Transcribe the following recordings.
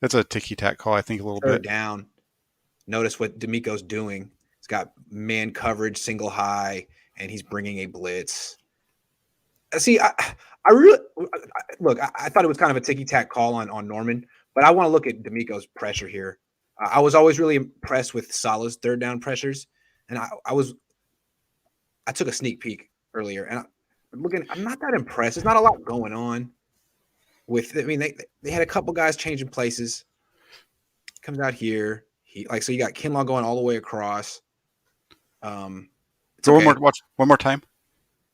That's a ticky-tack call, I think, a little Third bit. down. Notice what D'Amico's doing. He's got man coverage, single high, and he's bringing a blitz. See, I really look. I thought it was kind of a ticky-tack call on Norman, but I want to look at D'Amico's pressure here. I was always really impressed with Salah's third down pressures, and I took a sneak peek earlier, and I'm not that impressed. There's not a lot going on. They had a couple guys changing places. Comes out here. So you got Kinlaw going all the way across. Go okay. one more time.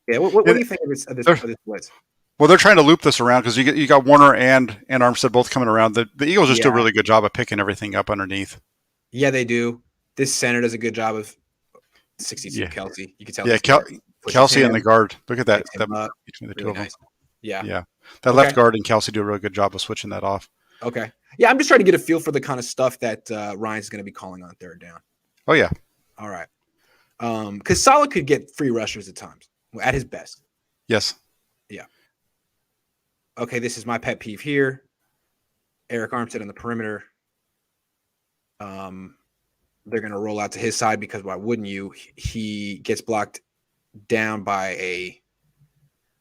Yeah, what do you think of this blitz? Well, they're trying to loop this around because you got Warner and Armstead both coming around. The Eagles just do a really good job of picking everything up underneath. Yeah, they do. This center does a good job of 62 Kelsey. You can tell. Yeah, Kelsey and the guard. Look at that between the two of them. Yeah. That left guard and Kelsey do a really good job of switching that off. Okay. Yeah, I'm just trying to get a feel for the kind of stuff that Ryan's going to be calling on third down. Oh, yeah. All right. Because Salah could get free rushers at times at his best. Yes. Yeah. Okay, this is my pet peeve here. Eric Armstead on the perimeter. They're going to roll out to his side because why wouldn't you? He gets blocked down by a.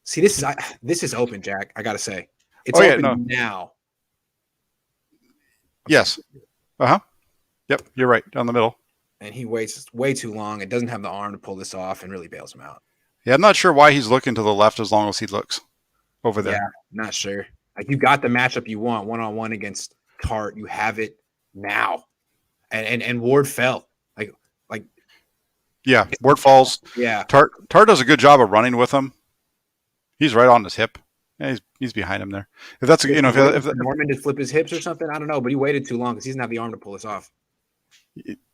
See, this is open, Jack. I got to say, it's open now. Yes. Yep, you're right. Down the middle. And he waits way too long and doesn't have the arm to pull this off and really bails him out. Yeah, I'm not sure why he's looking to the left as long as he looks over there. Yeah, not sure. Like, you got the matchup you want, one-on-one against Tart. You have it now. And Ward fell. Like yeah, Ward falls. Yeah. Tart does a good job of running with him. He's right on his hip. Yeah, he's behind him there. If that's if Norman did flip his hips or something, I don't know, but he waited too long because he doesn't have the arm to pull this off.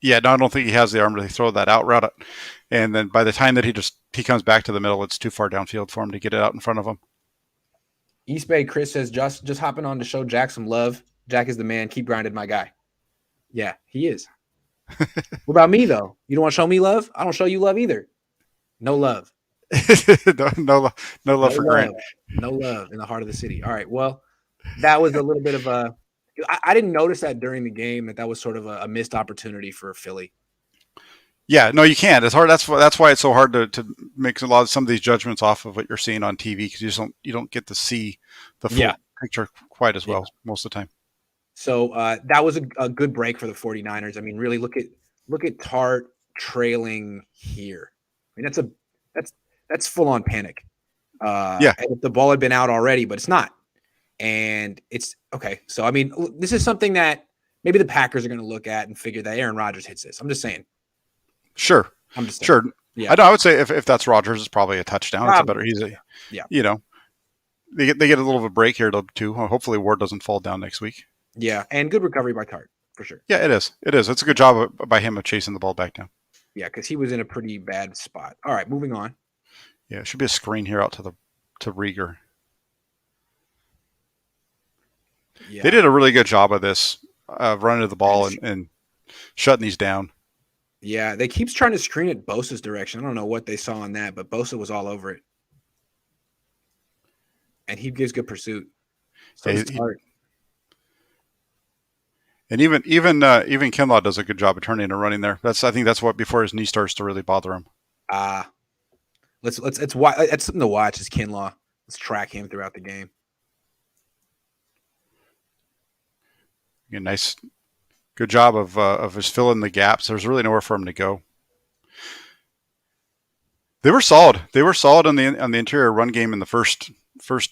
Yeah, no, I don't think he has the arm to throw that out route. And then by the time that he comes back to the middle, it's too far downfield for him to get it out in front of him. East Bay Chris says, just hopping on to show Jack some love. Jack is the man. Keep grinding, my guy. Yeah, he is. What about me, though? You don't want to show me love? I don't show you love either. No love. no love for Grant. No love in the heart of the city. All right. Well, that was a little bit of a. I didn't notice that during the game that was sort of a missed opportunity for Philly. Yeah, no, you can't. It's hard. That's why it's so hard to make some of these judgments off of what you're seeing on TV because you don't get to see the full picture quite as well most of the time. So that was a good break for the 49ers. I mean, really look at Tart trailing here. I mean, that's full on panic. And if the ball had been out already, but it's not. And it's okay. So, I mean, this is something that maybe the Packers are going to look at and figure that Aaron Rodgers hits this. I'm just saying. Sure. I'm just saying. Sure. Yeah. I would say if that's Rodgers, it's probably a touchdown. It's a better. They get a little of a break here too. Hopefully Ward doesn't fall down next week. Yeah, and good recovery by Tart for sure. Yeah, it is. It's a good job by him of chasing the ball back down. Yeah, because he was in a pretty bad spot. All right, moving on. Yeah, it should be a screen here out to Rieger. Yeah. They did a really good job of this, running to the ball and shutting these down. Yeah, they keeps trying to screen it Bosa's direction. I don't know what they saw on that, but Bosa was all over it. And he gives good pursuit. So it's hard. And even Kinlaw does a good job of turning and running there. I think that's what before his knee starts to really bother him. That's something to watch is Kinlaw. Let's track him throughout the game. Yeah, nice, good job of his filling the gaps. There's really nowhere for him to go. They were solid. They were solid on the interior run game in the first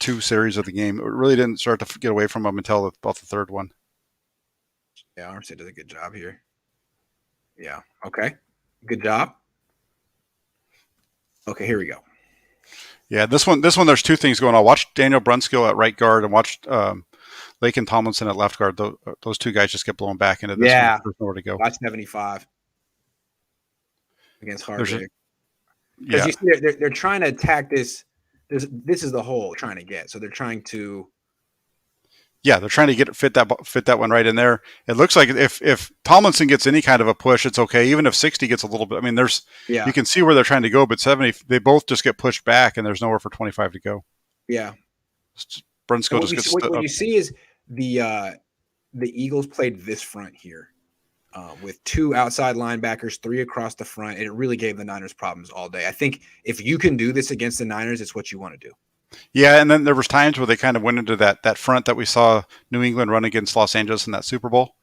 two series of the game. It really didn't start to get away from them until about the third one. Yeah, Armstead does a good job here. Yeah. Okay. Good job. Okay, here we go. Yeah, this one. There's two things going on. Watch Daniel Brunskill at right guard and watch Laken Tomlinson at left guard. Those two guys just get blown back into this. Yeah. There's nowhere to go. Watch 75 against Harvick. Yeah. You see, they're trying to attack this. This is the hole they're trying to get. So they're trying to. Yeah, they're trying to fit that one right in there. It looks like if Tomlinson gets any kind of a push, it's okay. Even if 60 gets a little bit, I mean, you can see where they're trying to go, but 70, they both just get pushed back, and there's nowhere for 25 to go. Yeah, Brunskill just gets. What you see is the the Eagles played this front here with 2 outside linebackers, 3 across the front. And it really gave the Niners problems all day. I think if you can do this against the Niners, it's what you want to do. Yeah, and then there was times where they kind of went into that front that we saw New England run against Los Angeles in that Super Bowl.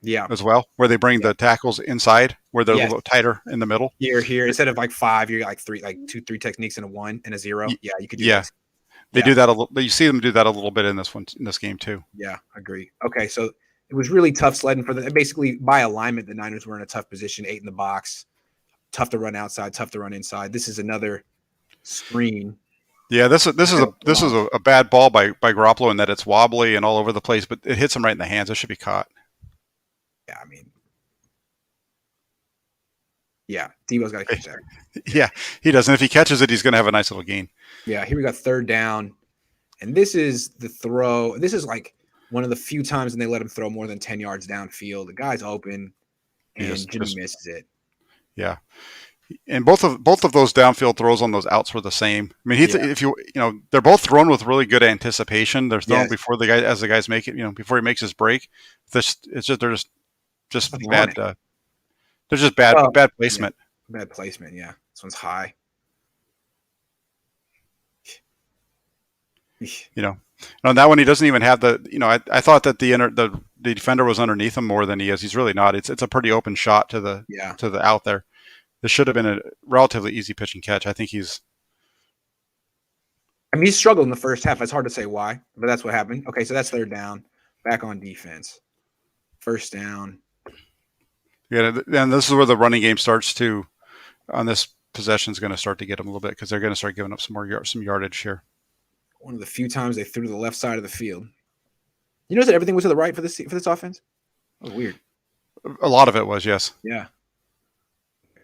Yeah, as well, where they bring the tackles inside, where they're a little tighter in the middle. Here instead of like 5, you're like 3, like 2, 3 techniques and a 1 and a 0. Yeah, you could do this. They do that a little. You see them do that a little bit in this game too. Yeah, agree. Okay, so it was really tough sledding for them. Basically, by alignment, the Niners were in a tough position, 8 in the box, tough to run outside, tough to run inside. This is another screen. Yeah, this is a bad ball by Garoppolo in that it's wobbly and all over the place, but it hits him right in the hands. It should be caught. Yeah, I mean, yeah, Debo's got to catch that. Yeah, he does. And if he catches it, he's going to have a nice little gain. Yeah, here we got 3rd down. And this is the throw. This is like one of the few times when they let him throw more than 10 yards downfield. The guy's open, and Jimmy misses it. Yeah. And both of those downfield throws on those outs were the same. I mean, if they're both thrown with really good anticipation. They're thrown before the guys make it. Before he makes his break. They're just bad. They're just bad placement. Yeah. Bad placement. Yeah, this one's high. On that one he doesn't even have the. I thought that the defender was underneath him more than he is. He's really not. It's a pretty open shot to the out there. This should have been a relatively easy pitch and catch. I think he struggled in the first half. It's hard to say why, but that's what happened. Okay, so that's 3rd down. Back on defense. 1st down. Yeah, and this is where the running game starts to, on this possession, is going to start to get them a little bit because they're going to start giving up some yardage here. One of the few times they threw to the left side of the field. You notice that everything was to the right for this offense? That was weird. A lot of it was, yes. Yeah.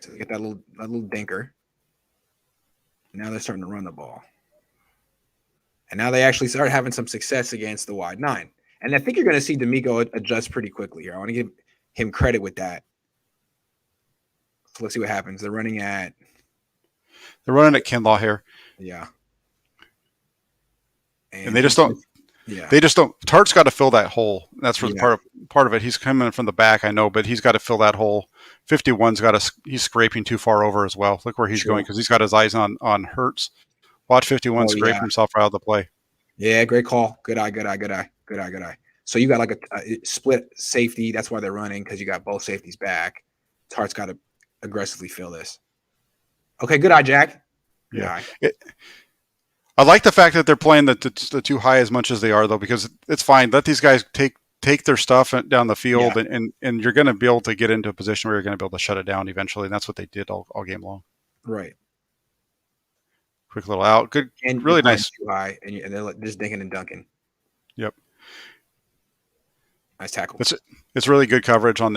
So they get that little dinker. Now they're starting to run the ball. And now they actually start having some success against the wide 9. And I think you're going to see D'Amico adjust pretty quickly here. I want to give him credit with that. So let's see what happens. They're running at Kinlaw here. Yeah. And they just don't. Yeah. They just don't. Tart's got to fill that hole. That's for part of it. He's coming from the back, I know, but he's got to fill that hole. 51's he's scraping too far over as well. Look where he's going because he's got his eyes on Hurts. Watch 51 scrape himself out of the play. Yeah, great call. Good eye. So you got like a split safety. That's why they're running, because you got both safeties back. Tart's got to aggressively fill this. Okay, good eye, Jack. Good eye. I like the fact that they're playing the too high as much as they are, though, because it's fine. Let these guys take their stuff down the field, and you're going to be able to get into a position where you're going to be able to shut it down eventually. And that's what they did all game long. Right. Quick little out. Good. And really nice. Too high, and they're just dinking and dunking. Yep. Nice tackle. It's really good coverage on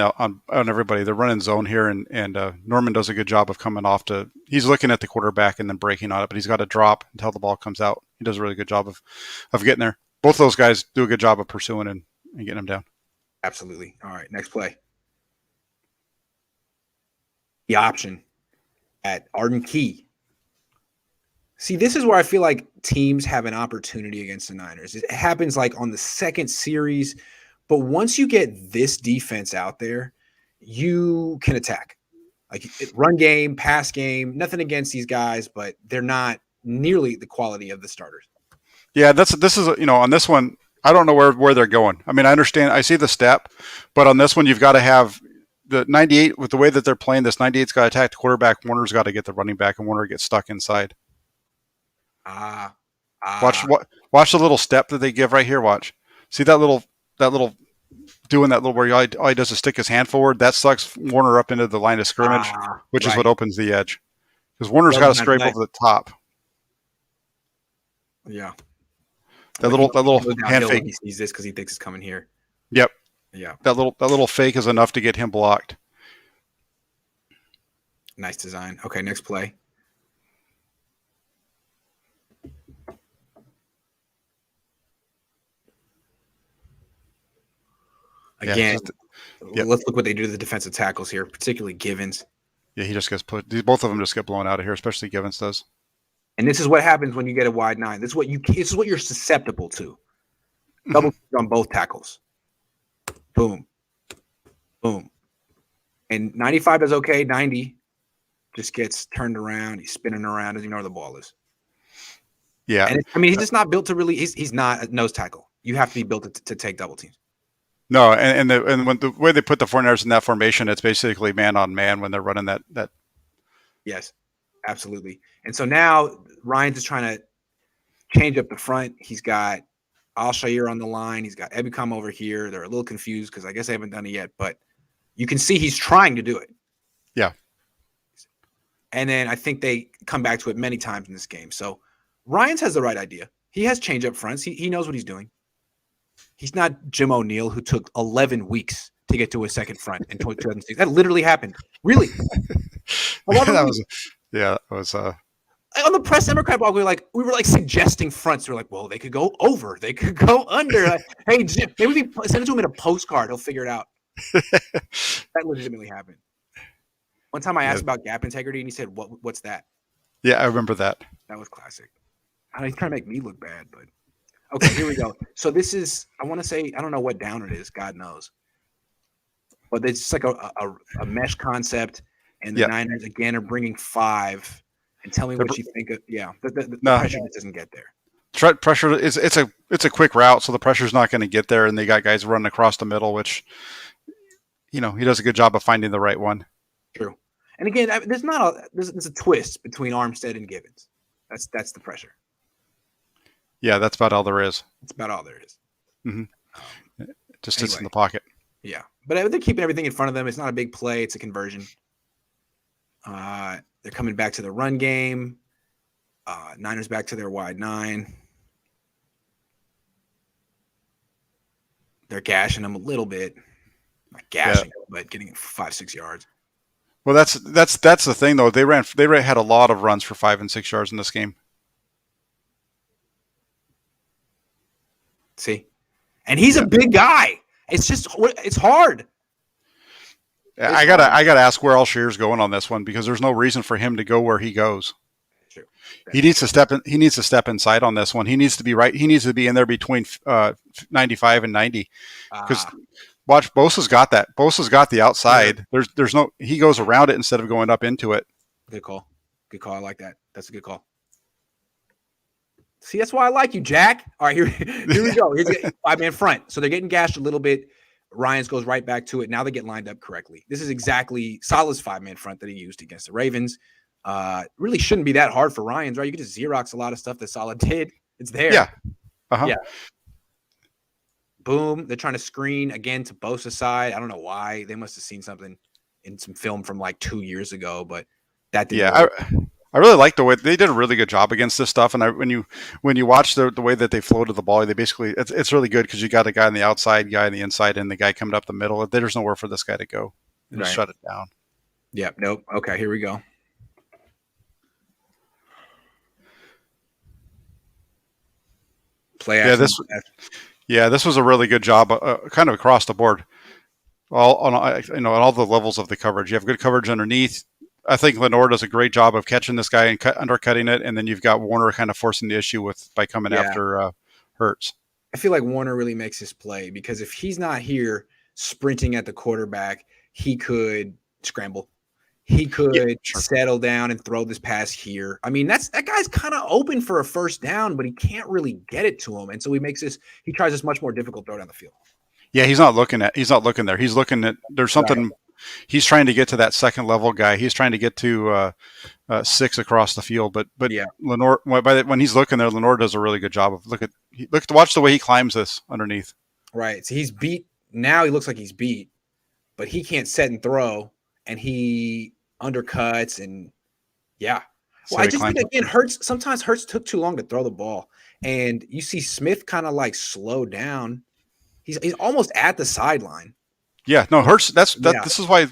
everybody. They're running zone here, and Norman does a good job of coming off to. He's looking at the quarterback and then breaking on it, but he's got to drop until the ball comes out. He does a really good job of getting there. Both those guys do a good job of pursuing and getting him down. Absolutely. All right, next play. The option at Arden Key. See, this is where I feel like teams have an opportunity against the Niners. It happens like on the second series. But once you get this defense out there, you can attack. Like run game, pass game, nothing against these guys, but they're not nearly the quality of the starters. Yeah, this is on this one, I don't know where they're going. I mean, I understand, I see the step, but on this one, you've got to have the 98 with the way that they're playing. This 98's got to attack the quarterback. Warner's got to get the running back, and Warner gets stuck inside. Watch the little step that they give right here. Watch, see that little doing that little where all he does is stick his hand forward. That sucks Warner up into the line of scrimmage, which is what opens the edge. Because Warner's got to scrape over the top. Yeah. That little hand fake. He sees this because he thinks it's coming here. Yep. Yeah. That little fake is enough to get him blocked. Nice design. Okay, next play. Again, let's look what they do to the defensive tackles here, particularly Givens. Yeah, he just gets both of them just get blown out of here, especially Givens does. And this is what happens when you get a wide 9. This is what you're susceptible to. Double on both tackles. Boom, boom. And 95 is okay. 90 just gets turned around. He's spinning around. Doesn't even know where the ball is. Yeah. And I mean, he's just not built to really. He's not a nose tackle. You have to be built to take double teams. No, and when the way they put the 49ers in that formation, it's basically man on man when they're running that. Yes, absolutely. And so now Ryan's is trying to change up the front. He's got Al-Shaair on the line. He's got Ebukam over here. They're a little confused because I guess they haven't done it yet, but you can see he's trying to do it. Yeah. And then I think they come back to it many times in this game. So Ryans has the right idea. He has change up fronts. He knows what he's doing. He's not Jim O'Neill, who took 11 weeks to get to a second front in 2006. That literally happened. Really. That was on the press Democrat blog, we were like suggesting fronts. We were like, well, they could go over, they could go under. Like, hey, Jim, maybe we send it to him in a postcard. He'll figure it out. That legitimately happened. One time I asked about gap integrity, and he said, "What's that?" Yeah, I remember that. That was classic. He's trying to make me look bad, but okay, here we go. So this is, I want to say, I don't know what down it is. God knows. But it's just like a mesh concept, and the Niners, again, are bringing 5. And tell me what you think of, the pressure just doesn't get there. Pressure is it's a quick route, so the pressure's not going to get there, and they got guys running across the middle, which he does a good job of finding the right one. True. And again, there's a twist between Armstead and Gibbons. That's the pressure. Yeah, that's about all there is. That's about all there is. Mm-hmm. It just sits in the pocket. Yeah, but they're keeping everything in front of them. It's not a big play. It's a conversion. They're coming back to the run game. Niners back to their wide 9. They're gashing them a little bit. Not gashing, but getting 5-6 yards. Well, that's the thing though. They had a lot of runs for 5 and 6 yards in this game. See, and he's a big guy. It's hard. I gotta ask where Al-Shaair's going on this one, because there's no reason for him to go where he goes. True. He needs to step in. He needs to step inside on this one. He needs to be right. He needs to be in there between 95 and 90. Because watch, Bosa's got that. Bosa's got the outside. Yeah. There's no. He goes around it instead of going up into it. Good call. Good call. I like that. That's a good call. See, that's why I like you, Jack. All right, here we go. Here's a 5-man front. So they're getting gashed a little bit. Ryans goes right back to it. Now they get lined up correctly. This is exactly Salah's 5-man front that he used against the Ravens. Really shouldn't be that hard for Ryans, right? You could just Xerox a lot of stuff that Salah did. It's there. Yeah. Uh-huh. Yeah. Boom. They're trying to screen again to Bosa's side. I don't know why. They must have seen something in some film from like 2 years ago, but that didn't work. I really like the way they did a really good job against this stuff. And when you watch the way that they floated the ball, they basically it's really good because you got a guy on the outside, guy on the inside, and the guy coming up the middle. There's nowhere for this guy to go. Just shut it down. Yeah. Nope. Okay. Here we go. Play action. This was a really good job, kind of across the board, on all the levels of the coverage. You have good coverage underneath. I think Lenore does a great job of catching this guy and undercutting it, and then you've got Warner kind of forcing the issue by coming after Hurts. I feel like Warner really makes his play, because if he's not here sprinting at the quarterback, he could scramble. He could settle down and throw this pass here. I mean, that guy's kind of open for a first down, but he can't really get it to him, and so he tries this much more difficult throw down the field. Yeah, he's not looking there. He's looking at there's something. Right. He's trying to get to that second level guy. He's trying to get to 6 across the field. But yeah, Lenore, when he's looking there, Lenore does a really good job of watch the way he climbs this underneath. Right. So he's beat. Now he looks like he's beat, but he can't set and throw, and he undercuts and yeah. Well, so I just think again, sometimes Hurts took too long to throw the ball, and you see Smith kind of like slow down. He's almost at the sideline. Yeah, no, Hurts. This is why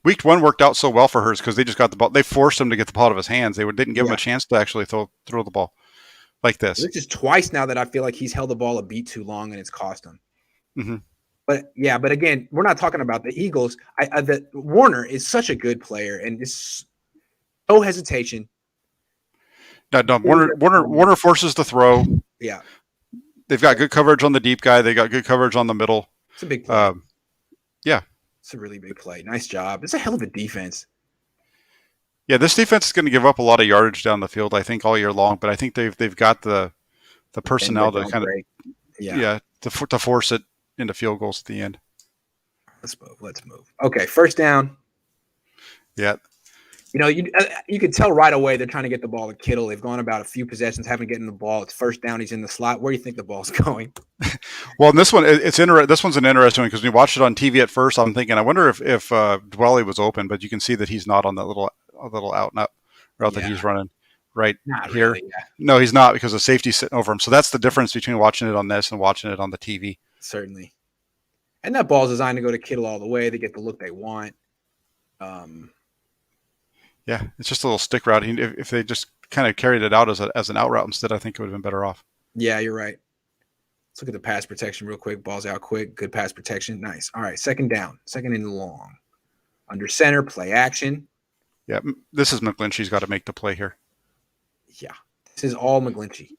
week 1 worked out so well for Hurts, because they just got the ball. They forced him to get the ball out of his hands. They didn't give him a chance to actually throw the ball like this. This is twice now that I feel like he's held the ball a beat too long, and it's cost him. Mm-hmm. But again, we're not talking about the Eagles. Warner is such a good player, and it's no hesitation. No, Warner forces the throw. Yeah, they've got good coverage on the deep guy. They got good coverage on the middle. It's a big play. Yeah. It's a really big play. Nice job. It's a hell of a defense. Yeah, this defense is going to give up a lot of yardage down the field, I think, all year long. But I think they've got the Bend but personnel to don't kind of break. Yeah. to force it into field goals at the end. Let's move. Okay, first down. Yeah. You could tell right away they're trying to get the ball to Kittle. They've gone about a few possessions, haven't getting the ball. It's first down. He's in the slot. Where do you think the ball's going? Well, in this one, this one's an interesting one because when you watched it on TV at first, I'm thinking, I wonder if Dwelly was open, but you can see that he's not on that little out and up route that he's running right Not here. really, yeah. No, he's not because the safety's sitting over him. So that's the difference between watching it on this and watching it on the TV. Certainly. And that ball's designed to go to Kittle all the way. They get the look they want. Yeah, it's just a little stick route. If they just kind of carried it out as an out route instead, I think it would have been better off. Yeah, you're right. Let's look at the pass protection real quick. Ball's out quick. Good pass protection. Nice. All right, second down. Second and long. Under center, play action. Yeah, this is McGlinchey's got to make the play here. Yeah, this is all McGlinchey.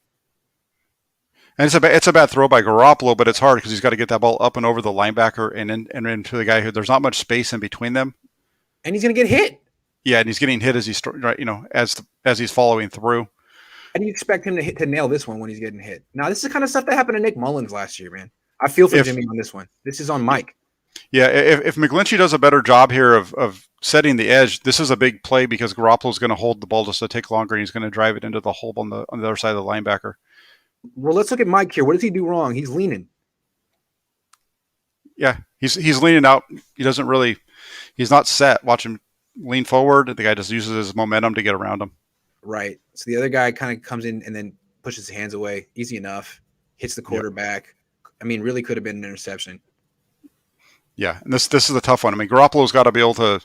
And it's a bad throw by Garoppolo, but it's hard because he's got to get that ball up and over the linebacker and into the guy who there's not much space in between them. And he's going to get hit. Yeah, and he's getting hit as he's as he's following through. How do you expect him to nail this one when he's getting hit? Now, this is the kind of stuff that happened to Nick Mullins last year, man. I feel for Jimmy on this one. This is on Mike. Yeah, if McGlinchey does a better job here of setting the edge, this is a big play because Garoppolo's going to hold the ball just to take longer, and he's going to drive it into the hole on the other side of the linebacker. Well, let's look at Mike here. What does he do wrong? He's leaning. Yeah, he's leaning out. He's not set. Watch him lean forward. The guy just uses his momentum to get around him. Right. So the other guy kind of comes in and then pushes his hands away. Easy enough. Hits the quarterback. Yep. I mean, really could have been an interception. Yeah, and this is a tough one. I mean, Garoppolo's got to be able to.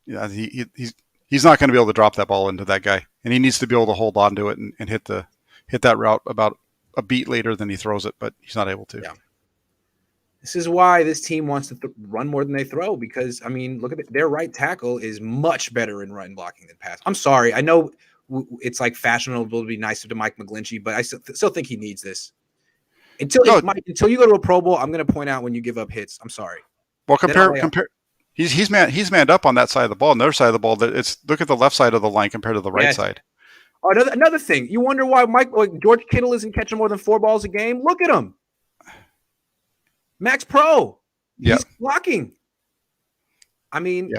Yeah, he's not going to be able to drop that ball into that guy, and he needs to be able to hold on to it and hit that route about a beat later than he throws it, but he's not able to. Yeah. This is why this team wants to run more than they throw because, I mean, look at it. Their right tackle is much better in run blocking than pass. I'm sorry. I know it's like fashionable to be nice to Mike McGlinchey, but I still think he needs this. Until you go to a Pro Bowl, I'm going to point out when you give up hits. I'm sorry. Well, compare. He's manned up on that side of the ball. On the other side of the ball, look at the left side of the line compared to the right side. Oh, another thing. You wonder why George Kittle isn't catching more than 4 balls a game? Look at him. Max Pro. He's blocking. I mean,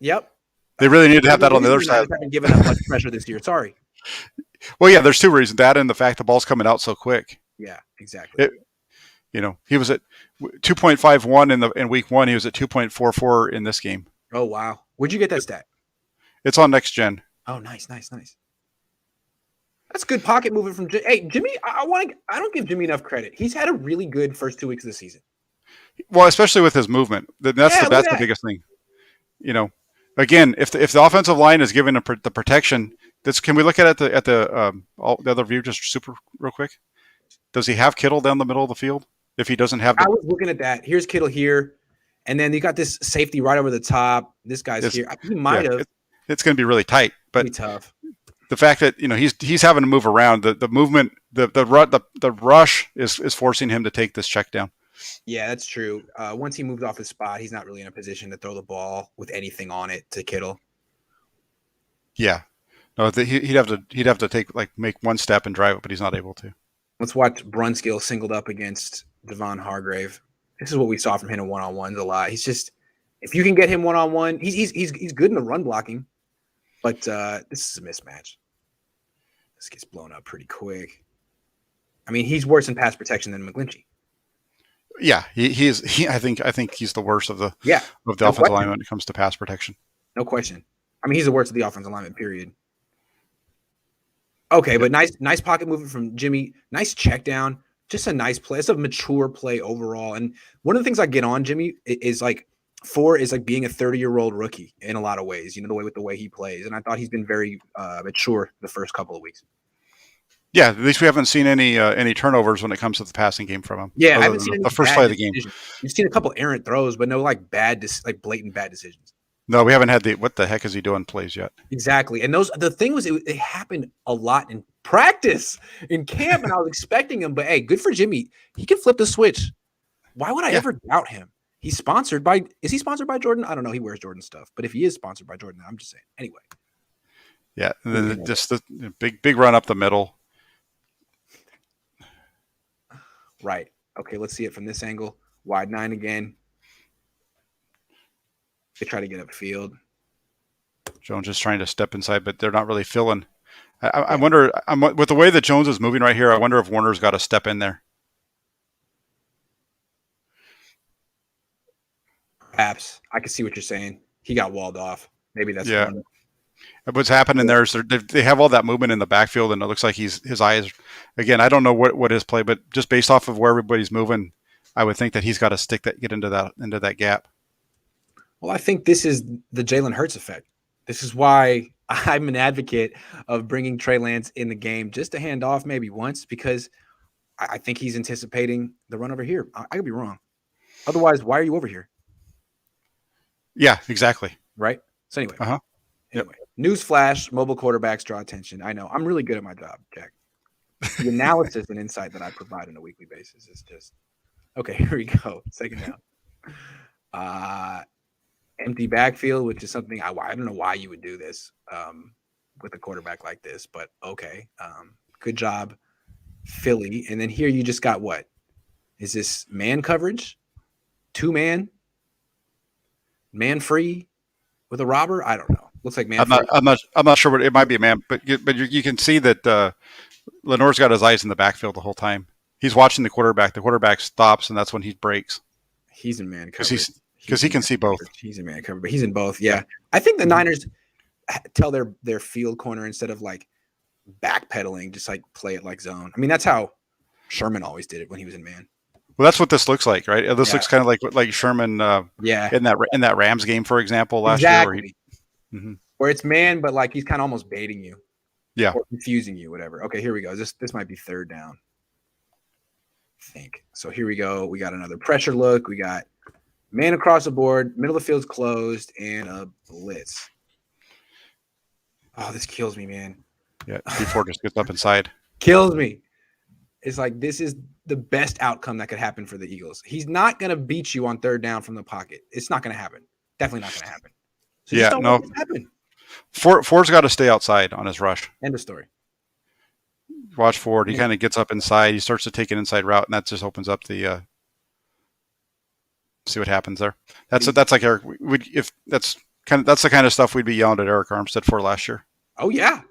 yep. They really need to have that on the other side. Haven't given up much pressure this year. Sorry. Well, yeah, there's 2 reasons. That and the fact the ball's coming out so quick. Yeah, exactly. He was at 2.51 in week 1. He was at 2.44 in this game. Oh, wow. Where'd you get that stat? It's on Next Gen. Oh, nice. That's good pocket movement from Jimmy. I don't give Jimmy enough credit. He's had a really good first 2 weeks of the season. Well, especially with his movement. That's the biggest thing. Again, if the offensive line is given the protection, can we look at the other view just super real quick? Does he have Kittle down the middle of the field? If he doesn't have, I was looking at that. Here's Kittle here, and then you got this safety right over the top. This guy's here. He might have. It's going to be really tight, but be tough. The fact that he's having to move around, the movement, the rush is forcing him to take this check down. Yeah, that's true. Once he moves off his spot, he's not really in a position to throw the ball with anything on it to Kittle. Yeah, no, he'd have to make one step and drive it, but he's not able to. Let's watch Brunskill singled up against Devon Hargrave. This is what we saw from him in one-on-ones a lot. He's just, if you can get him one-on-one, he's good in the run blocking, but this is a mismatch. This gets blown up pretty quick. I mean, he's worse in pass protection than McGlinchey. Yeah, he is. I think he's the worst of the offensive line when it comes to pass protection. No question. I mean, he's the worst of the offensive lineman, period. Okay, but nice pocket movement from Jimmy. Nice check down. Just a nice play. It's a mature play overall. And one of the things I get on Jimmy is like being a 30-year-old rookie in a lot of ways, the way he plays. And I thought he's been very mature the first couple of weeks. Yeah, at least we haven't seen any turnovers when it comes to the passing game from him. Yeah, I haven't seen the first play of the game. You've seen a couple errant throws, but no blatant bad decisions. No, we haven't had what the heck is he doing plays yet. Exactly. And the thing was, it happened a lot in practice, in camp, and I was expecting him. But hey, good for Jimmy. He can flip the switch. Why would I ever doubt him? He's sponsored by. Is he sponsored by Jordan? I don't know. He wears Jordan stuff, but if he is sponsored by Jordan, I'm just saying. Anyway. Yeah, and then just the big run up the middle. Right. Okay, let's see it from this angle. Wide 9 again. They try to get upfield. Jones just trying to step inside, but they're not really filling. I wonder, with the way that Jones is moving right here, I wonder if Warner's got to step in there. Perhaps. I can see what you're saying. He got walled off. Maybe that's one. What's happening there is they have all that movement in the backfield, and it looks like his eyes. Again, I don't know what his play, but just based off of where everybody's moving, I would think that he's got to get into that gap. Well, I think this is the Jalen Hurts effect. This is why I'm an advocate of bringing Trey Lance in the game just to hand off maybe once, because I think he's anticipating the run over here. I could be wrong. Otherwise, why are you over here? Yeah, exactly. Right. So anyway. Anyway, yep. Newsflash: mobile quarterbacks draw attention. I know. I'm really good at my job, Jack. The analysis and insight that I provide on a weekly basis is just okay. Here we go. Second down. Empty backfield, which is something I don't know why you would do this with a quarterback like this, but okay. Good job, Philly. And then here you just got what? Is this man coverage? 2-man? Man free with a robber? I don't know. Looks like man. I'm not sure what it might be a man, but you can see that Lenore's got his eyes in the backfield the whole time. He's watching the quarterback. The quarterback stops, and that's when he breaks. He's in man coverage. Because he can see both. He's in man coverage, but he's in both. Yeah. I think the Niners tell their field corner instead of like backpedaling, just like play it like zone. I mean, that's how Sherman always did it when he was in man. Well, that's what this looks like, right? This looks kind of like Sherman in that Rams game, for example, last year. Where it's man, but like he's kind of almost baiting you. Yeah. Or confusing you, whatever. Okay, here we go. This might be third down. I think. So here we go. We got another pressure look. We got man across the board, middle of the field's closed, and a blitz. Oh, this kills me, man. Yeah, before just gets up inside. Kills me. It's like this is the best outcome that could happen for the Eagles. He's not going to beat you on third down from the pocket. It's not going to happen. Definitely not going to happen. So yeah, no. Ford's got to stay outside on his rush. End of story. Watch Ford. He kind of gets up inside. He starts to take an inside route, and that just opens up the. See what happens there. That's like Eric. That's the kind of stuff we'd be yelling at Eric Armstead for last year. Oh yeah,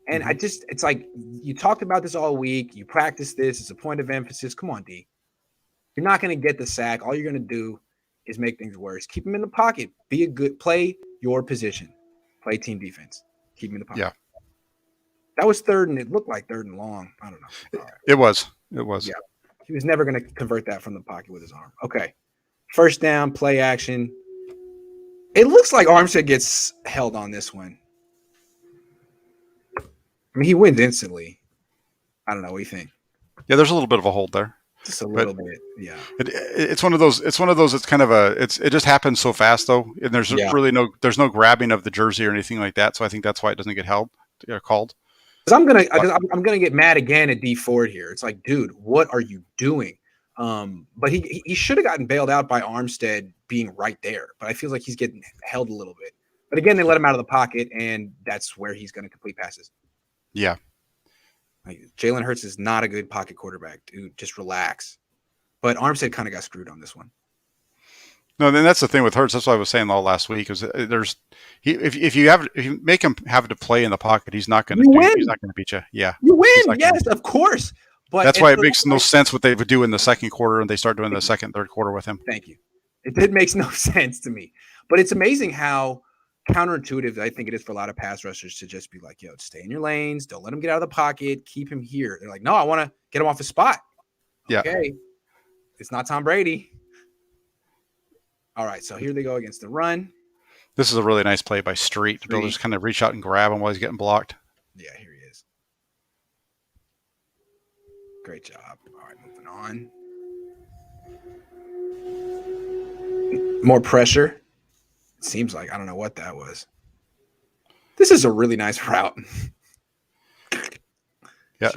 and it's like you talked about this all week. You practice this. It's a point of emphasis. Come on, D. You're not going to get the sack. All you're going to do is make things worse. Keep him in the pocket. Be a good play your position. Play team defense. Keep him in the pocket. Yeah. That was third, and it looked like third and long. I don't know. Right. It was. Yeah. He was never going to convert that from the pocket with his arm. Okay. First down, play action. It looks like Armstead gets held on this one. I mean, he wins instantly. I don't know. What do you think? Yeah, there's a little bit of a hold there. Just a little bit, yeah. It's one of those. It's one of those. It's kind of it just happens so fast though, and there's really no grabbing of the jersey or anything like that. So I think that's why it doesn't get called. Because I'm gonna get mad again at D Ford here. It's like, dude, what are you doing? But he should have gotten bailed out by Armstead being right there. But I feel like he's getting held a little bit. But again, they let him out of the pocket, and that's where he's going to complete passes. Yeah. Like, Jalen Hurts is not a good pocket quarterback, dude. Just relax. But Armstead kind of got screwed on this one. No, then that's the thing with Hurts. That's what I was saying all last week. Is if you make him have to play in the pocket, he's not going to beat you. Yeah, you win. Yes, of course. But that's why it makes no sense what they would do in the second quarter, and they start doing the second, third quarter with him. Thank you. It makes no sense to me. But it's amazing how counterintuitive I think it is for a lot of pass rushers to just be like, yo, stay in your lanes. Don't let him get out of the pocket. Keep him here. They're like, no, I want to get him off his spot. Yeah. Okay. It's not Tom Brady. All right. So here they go against the run. This is a really nice play by Street. They'll just kind of reach out and grab him while he's getting blocked. Yeah, here he is. Great job. All right, moving on. More pressure. It seems like I don't know what that was. This is a really nice route. Yeah.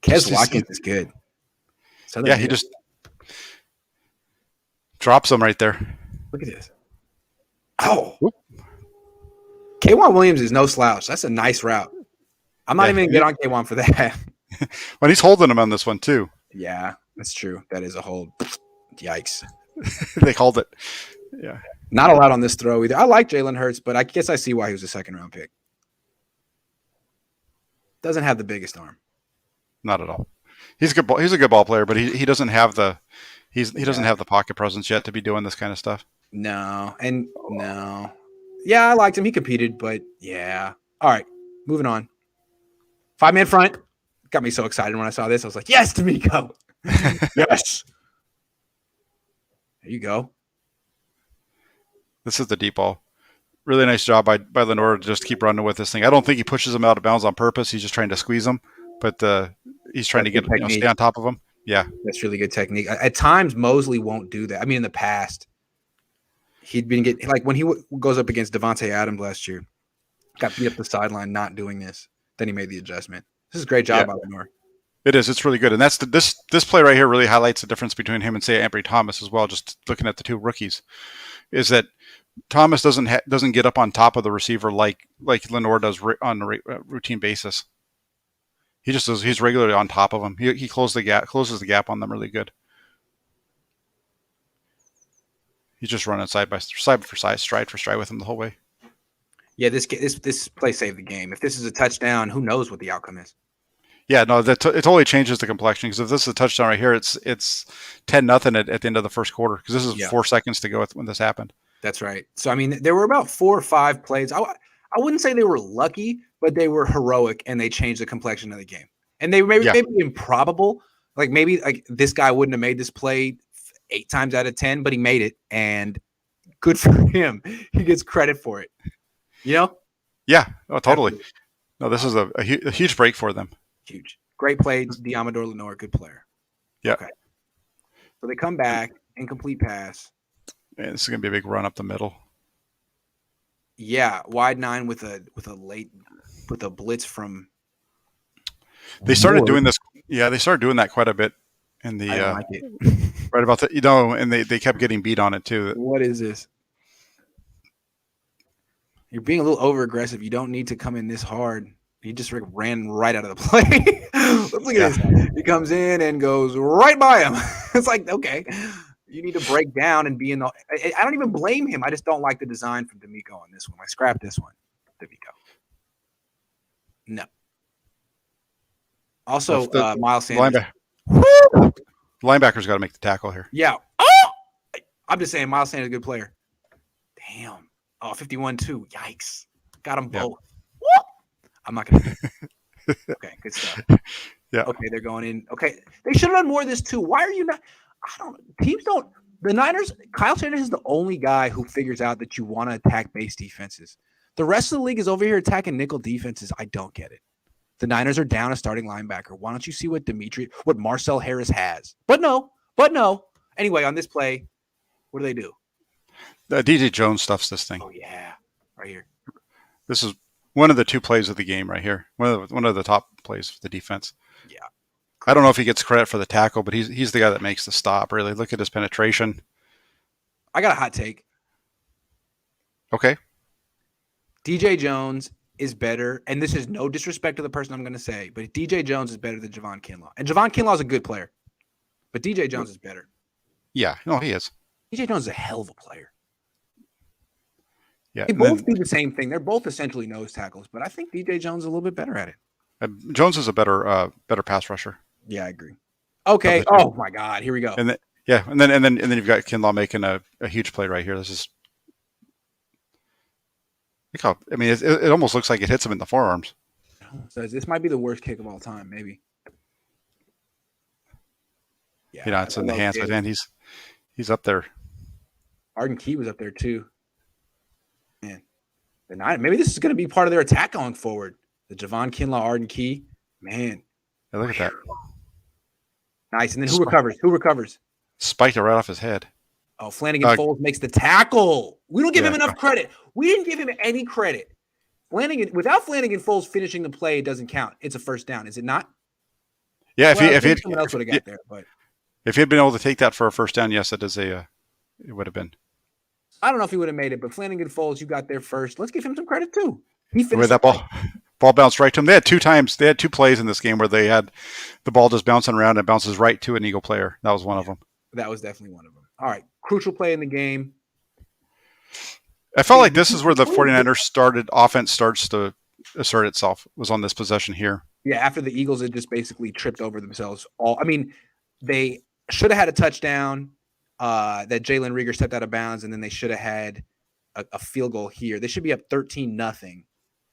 Kes Watkins is good. Yeah, he just Drops him right there. Look at this. Oh, Whoop. Kwan Williams is no slouch. That's a nice route. I'm not even going to get on Kwan for that. When he's holding him on this one, too. Yeah, that's true. That is a hold. Yikes. They called it. Yeah. Not a lot on this throw either. I like Jalen Hurts, but I guess I see why he was a second-round pick. Doesn't have the biggest arm. Not at all. He's a good ball player, but he doesn't have the doesn't have the pocket presence yet to be doing this kind of stuff. No. Yeah, I liked him. He competed, but yeah. All right, moving on. 5-man front. Got me so excited when I saw this. I was like, yes, D'Amico. Yes. There you go. This is the deep ball. Really nice job by Lenore to just keep running with this thing. I don't think he pushes him out of bounds on purpose. He's just trying to squeeze him, but he's trying to get stay on top of him. Yeah, that's really good technique. At times, Mosley won't do that. I mean, in the past, he'd been getting like when he goes up against Devontae Adams last year, got beat up the sideline not doing this. Then he made the adjustment. This is a great job by Lenore. It is. It's really good, and that's this play right here really highlights the difference between him and say Ambry Thomas as well. Just looking at the two rookies, is that Thomas doesn't get up on top of the receiver like Lenore does on a routine basis. He just does. He's regularly on top of him. He closes the gap on them really good. He's just running side for side, stride for stride with him the whole way. Yeah, this play saved the game. If this is a touchdown, who knows what the outcome is? Yeah, no, it totally changes the complexion because if this is a touchdown right here, it's 10-0 at the end of the first quarter because this is 4 seconds to go when this happened. That's right. So, I mean, there were about 4 or 5 plays. I wouldn't say they were lucky, but they were heroic, and they changed the complexion of the game. And they maybe improbable. Like, maybe like this guy wouldn't have made this play 8 times out of 10, but he made it, and good for him. He gets credit for it. You know? Yeah, oh, totally. Absolutely. No, this is a huge break for them. Huge. Great play, Diamador Lenore, good player. Yeah. Okay. So they come back, incomplete pass. Man, this is gonna be a big run up the middle. Yeah, wide 9 with a blitz from. They started doing this. Yeah, they started doing that quite a bit in the. I don't like it. Right about the and they kept getting beat on it too. What is this? You're being a little over aggressive. You don't need to come in this hard. He just ran right out of the play. Let's look at this. He comes in and goes right by him. It's like, okay, you need to break down and be in the. I don't even blame him. I just don't like the design from D'Amico on this one. I scrapped this one. D'Amico. No. Also, Miles Sanders. Linebacker's got to make the tackle here. Yeah. Oh! I'm just saying, Miles Sanders is a good player. Damn. Oh, 51-2. Yikes. Got them both. Yep. I'm not going to. Okay, good stuff. Yeah. Okay, they're going in. Okay, they should have done more of this too. Why are you not? Teams don't. The Niners, Kyle Shanahan is the only guy who figures out that you want to attack base defenses. The rest of the league is over here attacking nickel defenses. I don't get it. The Niners are down a starting linebacker. Why don't you see what Marcel Harris has? But no. Anyway, on this play, what do? DJ Jones stuffs this thing. Oh, yeah. Right here. This is one of the 2 plays of the game right here. One of the top plays for the defense. Yeah. I don't know if he gets credit for the tackle, but he's the guy that makes the stop, really. Look at his penetration. I got a hot take. Okay. DJ Jones is better, and this is no disrespect to the person I'm going to say, but DJ Jones is better than Javon Kinlaw. And Javon Kinlaw is a good player, but DJ Jones is better. Yeah, no, he is. DJ Jones is a hell of a player. Yeah, they both do the same thing. They're both essentially nose tackles, but I think DJ Jones is a little bit better at it. Jones is a better pass rusher. Yeah, I agree. Okay. Oh my God, here we go. And then you've got Kinlaw making a huge play right here. This is. Look how, I mean, it almost looks like it hits him in the forearms. So this might be the worst kick of all time, maybe. Yeah, it's in the hands, but man, he's up there. Arden Key was up there too. Man, maybe this is going to be part of their attack going forward. The Javon Kinlaw, Arden Key, man. Yeah, look at that. Nice. And then who recovers? Spiked it right off his head. Oh, Flanagan Foles makes the tackle. We don't give him enough credit. We didn't give him any credit. Without Flanagan Foles finishing the play, it doesn't count. It's a first down, is it not? Yeah, if someone else would have got there, but if he had been able to take that for a first down, yes, it is a it would have been. I don't know if he would have made it, but Flanagan Foles, you got there first. Let's give him some credit too. He The way finished that ball bounced right to him. They had 2 plays in this game where they had the ball just bouncing around and bounces right to an Eagle player. That was one of them. That was definitely one of them. All right. Crucial play in the game. I felt like this is where the 49ers offense starts to assert itself, was on this possession here. Yeah, after the Eagles had just basically tripped over themselves. They should have had a touchdown that Jalen Reagor stepped out of bounds, and then they should have had a field goal here. They should be up 13-0.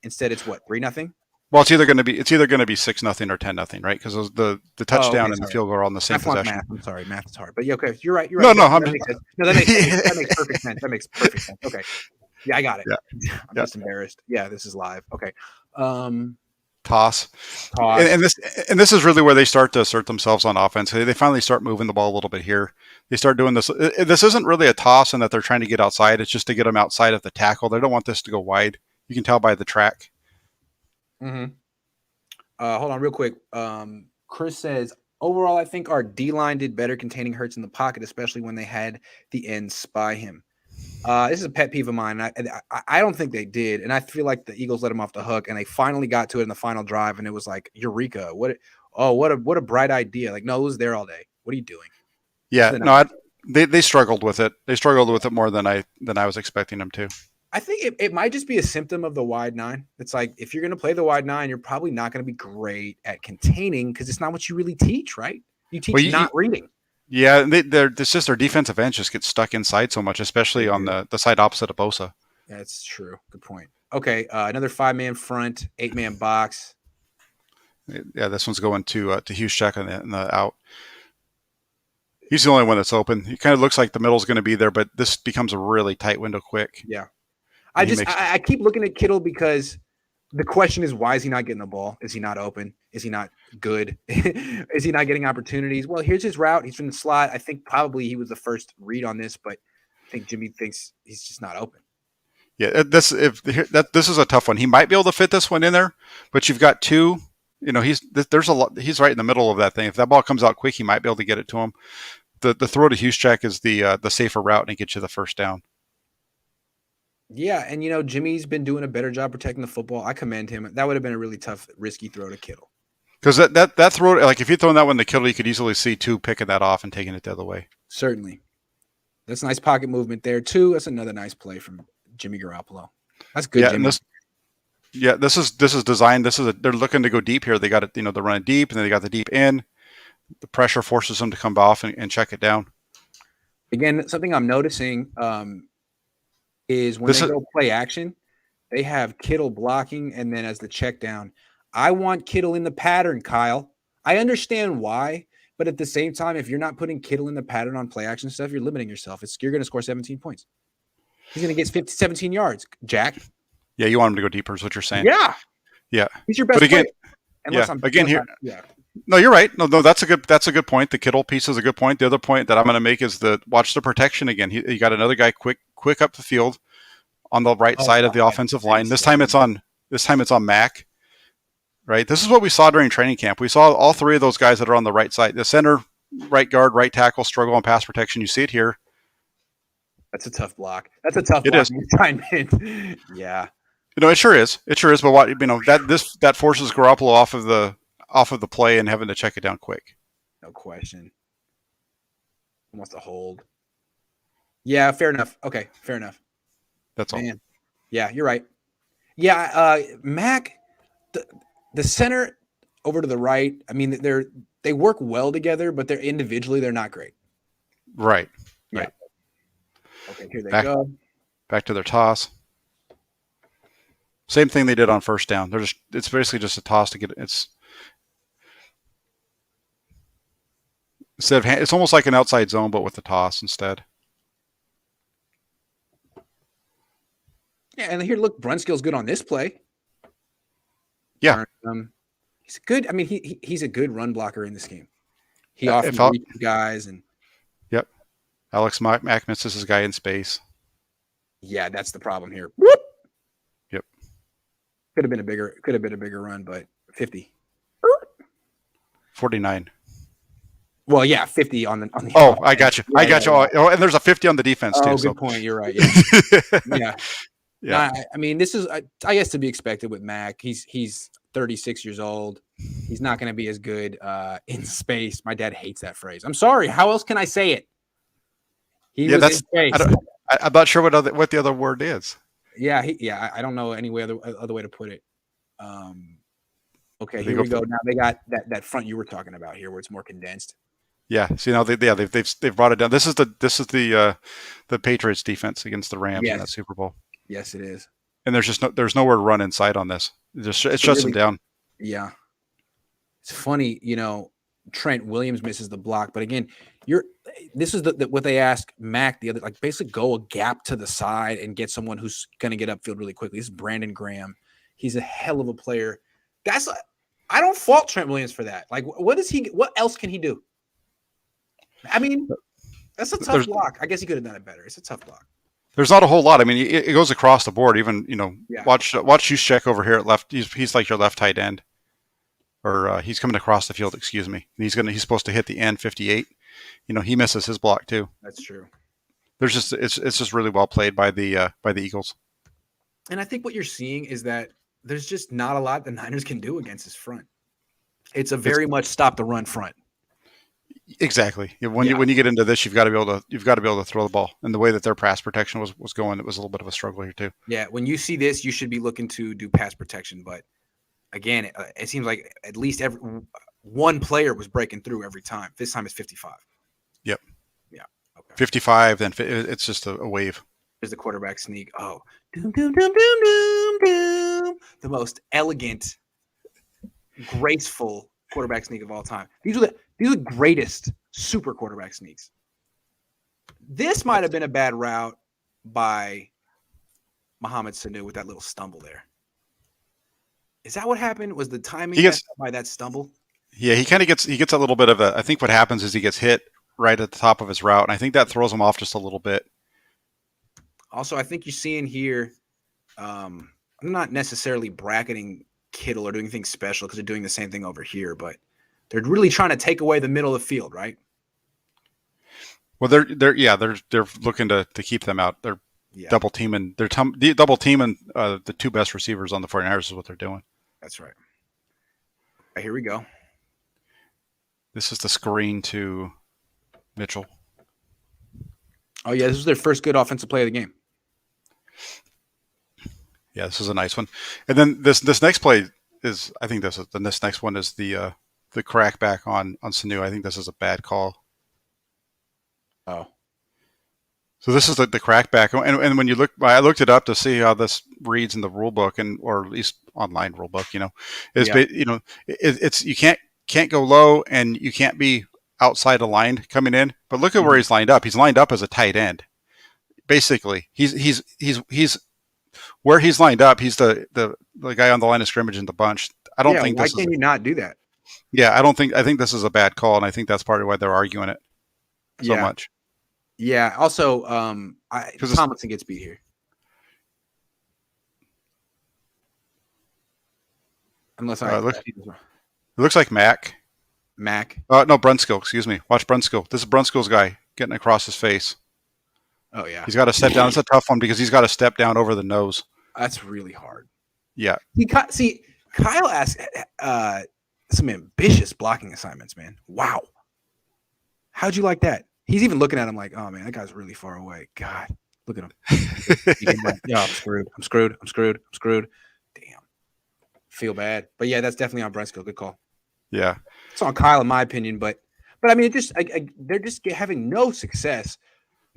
Instead, it's what, 3-0? Well, it's either going to be 6-0 or 10-0 right? Because the touchdown and the field goal are on the same possession. Math. I'm sorry, math is hard. But yeah, okay, you're right. No, that makes perfect sense. That makes perfect sense. Okay, yeah, I got it. Yeah. I'm just embarrassed. Yeah, this is live. Okay. Toss. And this is really where they start to assert themselves on offense. They finally start moving the ball a little bit here. They start doing this. This isn't really a toss in that they're trying to get outside. It's just to get them outside of the tackle. They don't want this to go wide. You can tell by the track. Mm-hmm. Hold on real quick. Chris says, overall, I think our D-line did better containing Hurts in the pocket, especially when they had the end spy him. This is a pet peeve of mine. I don't think they did, and I feel like the Eagles let them off the hook, and they finally got to it in the final drive, and it was like eureka! What a bright idea! Like, no, it was there all day. What are you doing? Yeah, no, they struggled with it. They struggled with it more than I was expecting them to. I think it might just be a symptom of the wide nine. It's like, if you're going to play the wide nine, you're probably not going to be great at containing because it's not what you really teach, right? You teach not reading. Yeah, it's just their defensive ends just get stuck inside so much, especially on the side opposite of Bosa. That's true. Good point. Okay, another 5-man front, 8-man box. Yeah, this one's going to Juszczyk in the out. He's the only one that's open. He kind of looks like the middle's going to be there, but this becomes a really tight window quick. Yeah. I keep looking at Kittle because the question is, why is he not getting the ball? Is he not open? Is he not good? Is he not getting opportunities? Well, here's his route. He's from the slot. I think probably he was the first read on this, but I think Jimmy thinks he's just not open. Yeah, this is a tough one. He might be able to fit this one in there, but you've got two. There's a lot. He's right in the middle of that thing. If that ball comes out quick, he might be able to get it to him. The throw to Juszczyk is the safer route, and it gets you the first down. Yeah, and Jimmy's been doing a better job protecting the football. I commend him. That would have been a really tough, risky throw to Kittle. Because that throw, like if you throw that one to Kittle, you could easily see two picking that off and taking it the other way. Certainly, that's a nice pocket movement there too. That's another nice play from Jimmy Garoppolo. That's good. Yeah, Jimmy. This is designed. They're looking to go deep here. They got it. They're running deep, and then they got the deep in. The pressure forces them to come off and check it down. Again, something I'm noticing is when they go play action, they have Kittle blocking, and then as the check down, I want Kittle in the pattern, Kyle. I understand why, but at the same time, if you're not putting Kittle in the pattern on play action stuff, you're limiting yourself. You're going to score 17 points. He's going to get 17 yards, Jack. Yeah, you want him to go deeper is what you're saying. Yeah. He's your best player. Yeah. No, you're right. No, that's a good point. The Kittle piece is a good point. The other point that I'm going to make is watch the protection again. He got another guy quick up the field on the right side of the offensive line. This time it's on Mac. Right. This is what we saw during training camp. We saw all three of those guys that are on the right side. The center, right guard, right tackle struggle on pass protection. You see it here. That's a tough block. That's a tough block. Yeah. It sure is. But what that forces Garoppolo off of the play and having to check it down quick. No question. Wants to hold. Yeah, fair enough. Okay, fair enough. That's all. Man. Yeah, you're right. Yeah, Mac, the center over to the right. I mean, they work well together, but they're not great. Right. Yeah. Right. Okay, here they go. Back to their toss. Same thing they did on first down. It's basically just a toss to get it. It's almost like an outside zone, but with the toss instead. Yeah, and here, look, Brunskill's good on this play. Yeah, he's good. I mean, he's a good run blocker in this game. He often reaches guys and. Yep, Alex Mack misses his guy in space. Yeah, that's the problem here. Whoop. Yep. Could have been a bigger run, but 50. 49. Well, yeah, 50 on the Oh, I offense. got you. Yeah, I got yeah, you. yeah. Oh, and there's a 50 on the defense too. Oh, So good point. You're right. Yeah, yeah. No, yeah, I mean, this is I guess to be expected with Mac. He's 36 years old. He's not going to be as good in space. My dad hates that phrase. I'm sorry. How else can I say it? He yeah. was in That's I space. don't. I'm not sure what the other word is. Yeah, I don't know any other way to put it. Okay, They here go we for go. the, Now they got that front you were talking about here, where it's more condensed. yeah. See now they've brought it down. This is the Patriots defense against the Rams in that Yes, Super Bowl, yes, it is. and there's nowhere to run inside on this. It shuts them Really, down. yeah. It's funny, Trent Williams misses the block, but again, this is what they ask Mac the other, like basically go a gap to the side and get someone who's going to get upfield really quickly. This is Brandon Graham. He's a hell of a player. I don't fault Trent Williams for that. Like, what else can he do? I mean, that's a tough There's block. I guess he could have done it better. It's a tough block. there's not a whole lot. I mean, it goes across the board. Even Yeah. watch Juszczyk over here at left. He's like your left tight end, or he's coming across the field. Excuse me. He's supposed to hit the end 58. He misses his block too. That's true. It's just really well played by the Eagles. And I think what you're seeing is that there's just not a lot the Niners can do against this front. It's a very much stop the run front. Exactly. When you get into this, you've got to be able to throw the ball. And the way that their pass protection was going, it was a little bit of a struggle here too. Yeah, when you see this, you should be looking to do pass protection. But again, it seems like at least one player was breaking through every time. This time it's 55. Yep. Yeah. Okay. 55. Then it's just a wave. There's the quarterback sneak. Oh, doom, doom, doom, doom, doom, doom. The most elegant, graceful quarterback sneak of all time. These are the greatest super quarterback sneaks. This might have been a bad route by Mohamed Sanu with that little stumble there. Is that what happened? Was the timing by that stumble? Yeah, he gets a little bit of I think what happens is he gets hit right at the top of his route, and I think that throws him off just a little bit. Also, I think you're seeing here, I'm not necessarily bracketing Kittle or doing anything special because they're doing the same thing over here, but they're really trying to take away the middle of the field, right? Well, they're looking to keep them out. They're double teaming. They're double teaming the two best receivers on the 49ers is what they're doing. That's right. All right, here we go. This is the screen to Mitchell. Oh yeah, this was their first good offensive play of the game. Yeah, this is a nice one. And then this next play is, I think this next one is the crackback on Sanu. I think this is a bad call. Oh. So this is the crackback, and when you look, I looked it up to see how this reads in the rule book, or at least online rule book. It's you can't go low, and you can't be outside a line coming in. But look at where he's lined up. He's lined up as a tight end. Basically, he's where he's lined up. He's the guy on the line of scrimmage in the bunch. I don't think. Why can you not do that? Yeah, I think this is a bad call, and I think that's part of why they're arguing it so much. Yeah. Also, Tomlinson gets beat here. Unless it looks like Mac. Mac. No, Brunskill. Excuse me. Watch Brunskill. This is Brunskill's guy getting across his face. Oh yeah. He's got to step down. It's a tough one because he's got to step down over the nose. That's really hard. Yeah. Kyle asked some ambitious blocking assignments, man. Wow. How'd you like that? He's even looking at him like, oh man, that guy's really far away. God, look at him. Yeah, I'm screwed. Damn. Feel bad. But yeah, that's definitely on Brunskill. Good call. Yeah. It's on Kyle, in my opinion, but I mean, they're just having no success.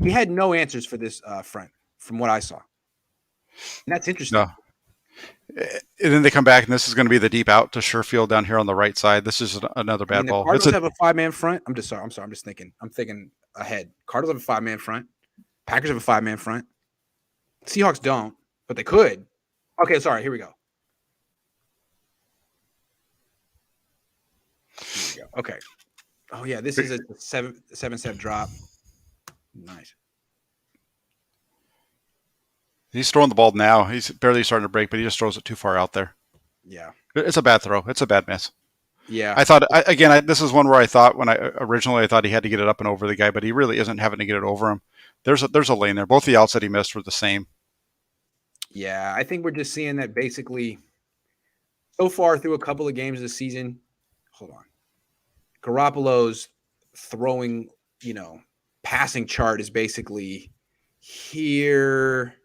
He had no answers for this front, from what I saw, and that's interesting. No. And then they come back, and this is going to be the deep out to Sherfield down here on the right side. This is another bad ball. The Cardinals have a 5-man front. I'm just thinking. I'm thinking ahead. Cardinals have a 5-man front. Packers have a 5-man front. Seahawks don't, but they could. Okay, sorry. Here we go. Okay. Oh yeah, this is a 7-step drop. Nice. He's throwing the ball now. He's barely starting to break, but he just throws it too far out there. Yeah. It's a bad throw. It's a bad miss. Yeah. I thought this is one where I thought when I originally I thought he had to get it up and over the guy, but he really isn't having to get it over him. There's a lane there. Both the outs that he missed were the same. Yeah, I think we're just seeing that basically so far through a couple of games this season. Hold on. Garoppolo's throwing, passing chart is basically here.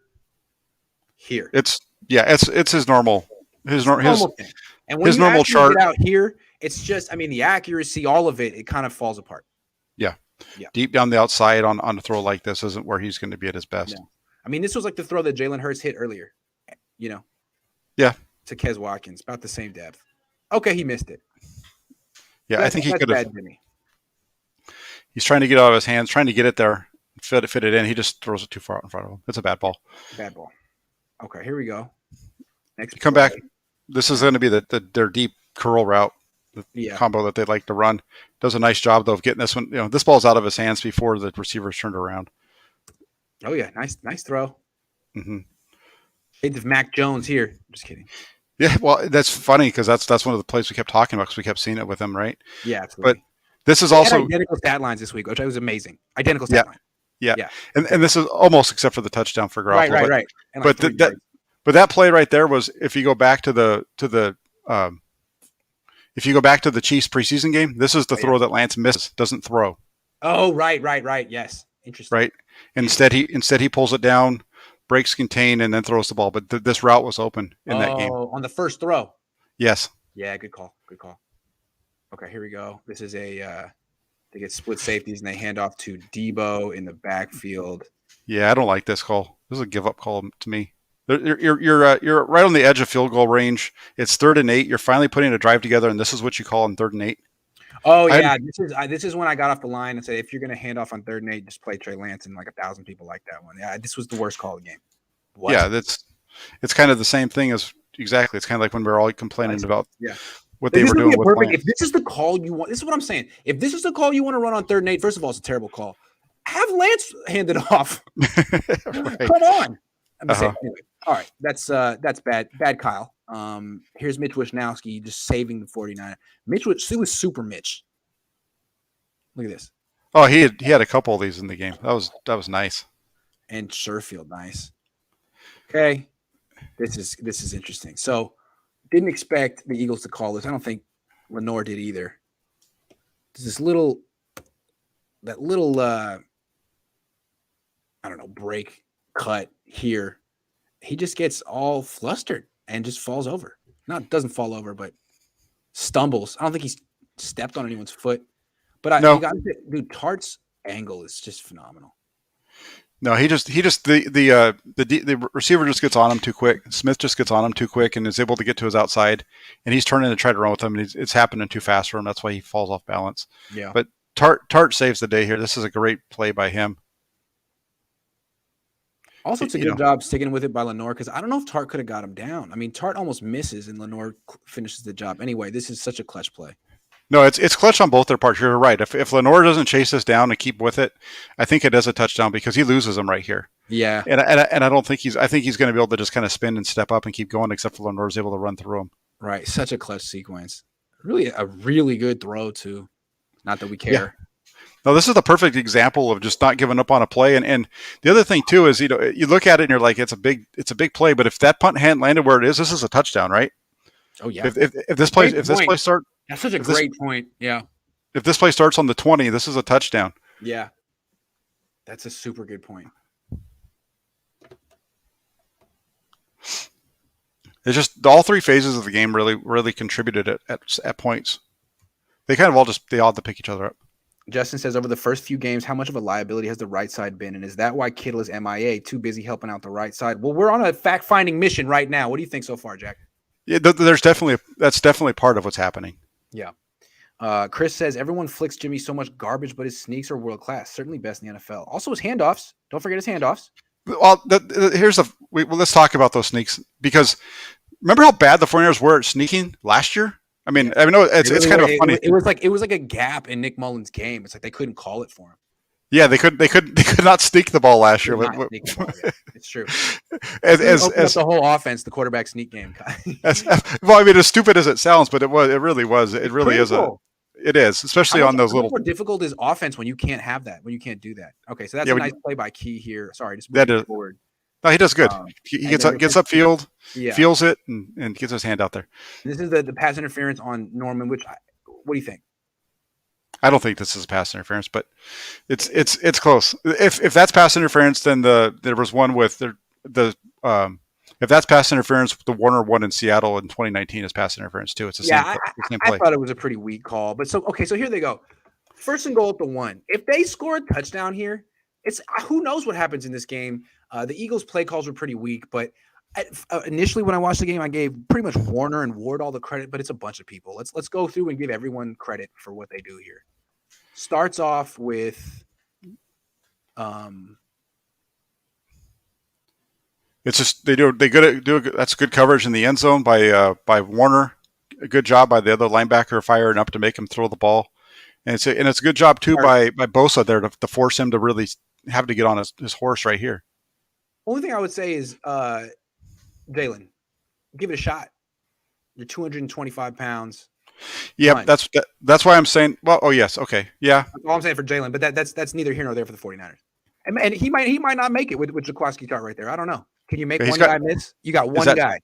It's his normal thing. And when his you normal chart get out here, it's just the accuracy, all of it kind of falls apart. Yeah. Deep down the outside on a throw like this isn't where he's going to be at his best. No. This was like the throw that Jalen Hurts hit earlier. Yeah. To Kes Watkins, about the same depth. Okay, he missed it. Yeah, I think he could have. He's trying to get out of his hands, trying to get it there, fit it in. He just throws it too far out in front of him. It's a bad ball. Bad ball. Okay, here we go. Next come back. This is going to be their deep curl route, the combo that they like to run. Does a nice job though of getting this one. This ball's out of his hands before the receiver's turned around. Oh yeah, nice throw. Mm-hmm. Shades of Mac Jones here. Just kidding. Yeah, well, that's funny because that's one of the plays we kept talking about because we kept seeing it with him, right? Yeah, absolutely. But this is also identical stat lines this week, which was amazing. Identical stat line. Yeah. And this is almost except for the touchdown for Garoppolo. Right. But that play right there was, if you go back to the Chiefs preseason game, this is the throw that Lance misses, doesn't throw. Oh, right. Yes, interesting. Right. Instead he pulls it down, breaks contain, and then throws the ball. But this route was open in that game. Oh, on the first throw. Yes. Yeah, good call. Okay, here we go. This is they get split safeties and they hand off to Debo in the backfield. Yeah, I don't like this call. This is a give up call to me. You're right on the edge of field goal range. It's 3rd and 8. You're finally putting a drive together, and this is what you call on 3rd and 8. Oh yeah, this is when I got off the line and said, if you're going to hand off on 3rd and 8, just play Trey Lance, and like 1,000 people like that one. Yeah, this was the worst call of the game. What? Yeah, it's kind of the same thing as exactly. It's kind of like when we're all complaining about what they were doing with Lance. If this is the call you want, this is what I'm saying. If this is the call you want to run on 3rd and 8, first of all, it's a terrible call. Have Lance hand it off. Right. Come on. Anyway, all right, that's bad, Kyle. Here's Mitch Wishnowsky just saving the 49. It was super Mitch. Look at this. Oh, he had a couple of these in the game. That was nice. And Sherfield, nice. Okay, this is interesting. So, didn't expect the Eagles to call this. I don't think Lenore did either. There's this little break cut here. He just gets all flustered and just falls over. Doesn't fall over, but stumbles. I don't think he's stepped on anyone's foot. But dude, Tart's angle is just phenomenal. No, the receiver just gets on him too quick. Smith just gets on him too quick and is able to get to his outside, and he's turning to try to run with him, and it's happening too fast for him. That's why he falls off balance. Yeah. But Tart saves the day here. This is a great play by him. Also, it's a good job sticking with it by Lenore, because I don't know if Tart could have got him down. Tart almost misses, and Lenore finishes the job. Anyway, this is such a clutch play. No, it's clutch on both their parts. You're right. If Lenore doesn't chase this down and keep with it, I think it is a touchdown because he loses him right here. Yeah. And I don't think I think he's going to be able to just kind of spin and step up and keep going, except for Lenore's able to run through him. Right. Such a clutch sequence. Really, a really good throw too. Not that we care. Yeah. No, this is the perfect example of just not giving up on a play. And the other thing too is, you look at it and you're like, it's a big play, but if that punt hadn't landed where it is, this is a touchdown, right? Oh yeah. If this play starts, that's such a great point. Yeah. If this play starts on the 20, this is a touchdown. Yeah. That's a super good point. It's just all 3 phases of the game really contributed at points. They kind of all had to pick each other up. Justin says, over the first few games, how much of a liability has the right side been? And is that why Kittle is MIA, too busy helping out the right side? Well, we're on a fact-finding mission right now. What do you think so far, Jack? Yeah, that's definitely part of what's happening. Yeah. Chris says, everyone flicks Jimmy so much garbage, but his sneaks are world-class. Certainly best in the NFL. Also his handoffs. Don't forget his handoffs. Well, let's talk about those sneaks, because remember how bad the 49ers were at sneaking last year? I know it's kind of funny. It was like a gap in Nick Mullins' game. It's like they couldn't call it for him. Yeah, they could not sneak the ball last year. Not sneak the ball. Yeah, it's true. As open up the whole offense, the quarterback sneak game. well, I mean, as stupid as it sounds, but it really was. It really critical. It is, especially on those little. How more difficult is offense when you can't have that, when you can't do that? Okay, so that's a nice play by Key here. Sorry, just moving forward. No, he does good. He gets upfield, feels it, and gets his hand out there. This is the pass interference on Norman. What do you think? I don't think this is pass interference, but it's close. If that's pass interference, then there was one with if that's pass interference, the Warner one in Seattle in 2019 is pass interference too. It's the same play. I thought it was a pretty weak call, but so here they go. First and goal at the 1. If they score a touchdown here, it's who knows what happens in this game. The Eagles' play calls were pretty weak, but initially when I watched the game, I gave pretty much Warner and Ward all the credit, but it's a bunch of people. Let's go through and give everyone credit for what they do here. Starts off with it's just that's good coverage in the end zone by Warner. A good job by the other linebacker firing up to make him throw the ball, and it's a good job too by Bosa there to force him to really have to get on his horse right here. Only thing I would say is Jalen, give it a shot. You're 225 pounds. Yeah, that's why I'm saying. Well, oh yes, okay, yeah. That's all I'm saying for Jalen, but that's neither here nor there for the 49ers. And he might not make it with Jaquaski Tart right there. I don't know. Can you make one guy miss? You got one guy.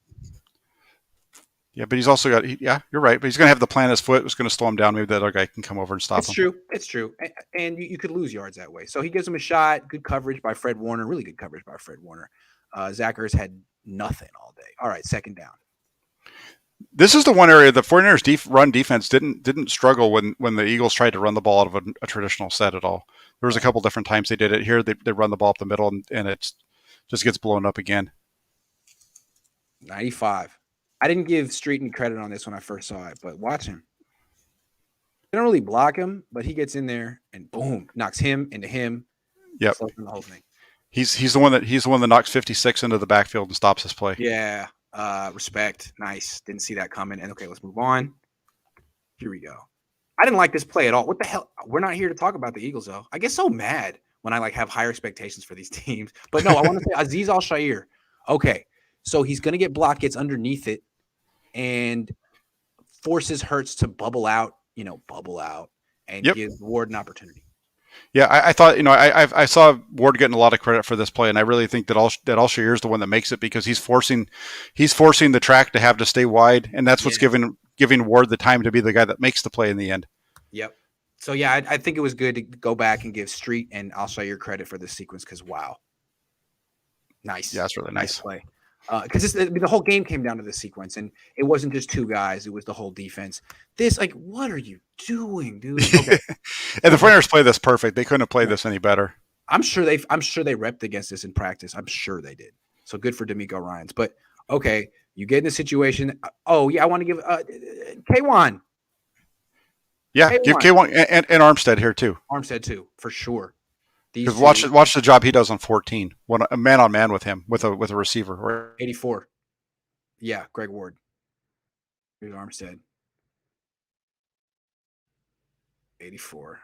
Yeah, but he's also got. Yeah, you're right. But he's going to have the plant his foot. It's going to slow him down. Maybe that other guy can come over and stop him. It's true. And you could lose yards that way. So he gives him a shot. Good coverage by Fred Warner. Really good coverage by Fred Warner. Zach Ertz had nothing all day. All right, second down. This is the one area the 49ers run defense didn't struggle when the Eagles tried to run the ball out of a traditional set at all. There was a couple different times they did it. Here they run the ball up the middle and it just gets blown up again. 95. I didn't give Street any credit on this when I first saw it, but watch him. They don't really block him, but he gets in there and boom, knocks him into him. Yep. The whole thing. He's the one that knocks 56 into the backfield and stops his play. Yeah. Respect. Nice. Didn't see that coming. And okay, let's move on. Here we go. I didn't like this play at all. What the hell? We're not here to talk about the Eagles, though. I get so mad when I have higher expectations for these teams. But no, I want to say Azeez Al-Shaair. Okay, so he's going to get blocked, gets underneath it, and forces Hurts to bubble out, and gives Ward an opportunity. Yeah, I thought, I saw Ward getting a lot of credit for this play, and I really think that Al-Shaair is the one that makes it because he's forcing the track to have to stay wide, and that's what's giving Ward the time to be the guy that makes the play in the end. Yep. So yeah, I think it was good to go back and give Street and Al-Shaair credit for this sequence because wow, nice. Yeah, that's really nice play. Because the whole game came down to this sequence, and it wasn't just two guys; it was the whole defense. What are you doing, dude? Okay. And the 49ers play this perfect. They couldn't have played this any better. I'm sure they repped against this in practice. I'm sure they did. So good for D'Amico Ryans. But okay, you get in a situation. Oh yeah, I want to give K1. Yeah, K1. Give K1 and Armstead here too. Armstead too, for sure. Because watch the job he does on 14. A man-on-man with him, with a receiver. 84. Yeah, Greg Ward. Here's Armstead. 84.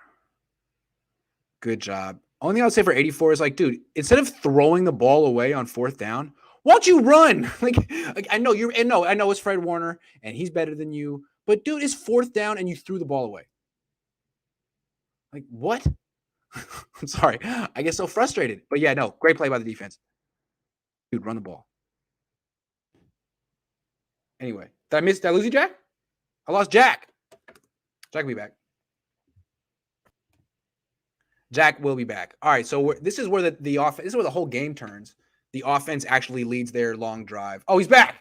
Good job. Only thing I would say for 84 is dude, instead of throwing the ball away on fourth down, why don't you run? I know I know it's Fred Warner and he's better than you, but dude, it's fourth down and you threw the ball away. What? I'm sorry. I get so frustrated. But yeah, no, great play by the defense. Dude, run the ball. Anyway, did I lose you, Jack? I lost Jack. Jack will be back. Jack will be back. All right, so this is where the offense. This is where the whole game turns. The offense actually leads their long drive. Oh, he's back.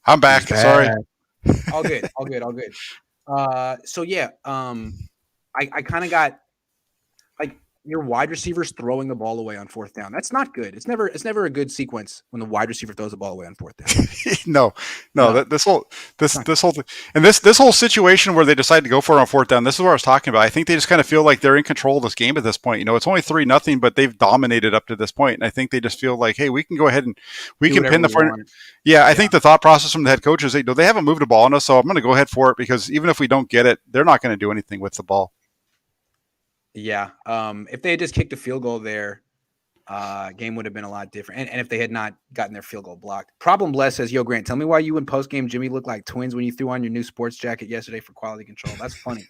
I'm back. Sorry. All good. All good. So yeah, I kind of got your wide receivers throwing the ball away on fourth down. That's not good. It's never a good sequence when the wide receiver throws the ball away on fourth down. No. This whole thing, and this whole situation where they decide to go for it on fourth down. This is what I was talking about. I think they just kind of feel like they're in control of this game at this point. It's only 3-0, but they've dominated up to this point. And I think they just feel like, hey, we can go ahead and we can pin the front. Yeah, I think the thought process from the head coach is they haven't moved the ball on us, so I'm going to go ahead for it because even if we don't get it, they're not going to do anything with the ball. Yeah. If they had just kicked a field goal there, game would have been a lot different. And if they had not gotten their field goal blocked. Problem Bless says, "Yo, Grant, tell me why you and post game Jimmy look like twins when you threw on your new sports jacket yesterday for quality control." That's funny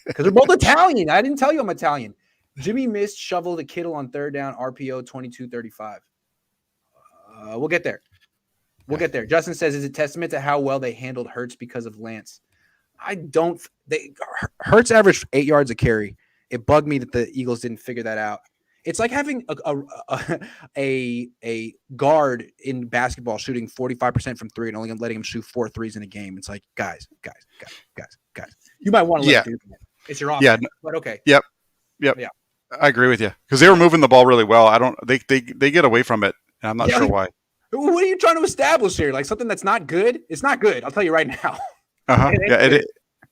because they're both Italian. I didn't tell you I'm Italian. Jimmy missed shovel to Kittle on third down, RPO 22-35. We'll get there. We'll get there. Justin says, "Is it testament to how well they handled Hurts because of Lance?" I don't. Hurts averaged 8 yards a carry. It bugged me that the Eagles didn't figure that out. It's like having a guard in basketball shooting 45% from three and only letting him shoot 4 threes in a game. It's like, guys. You might want to let him do that. It's your offense, but okay. Yep. Yeah. I agree with you because they were moving the ball really well. They get away from it, and I'm not sure why. What are you trying to establish here? Like something that's not good? It's not good. I'll tell you right now. It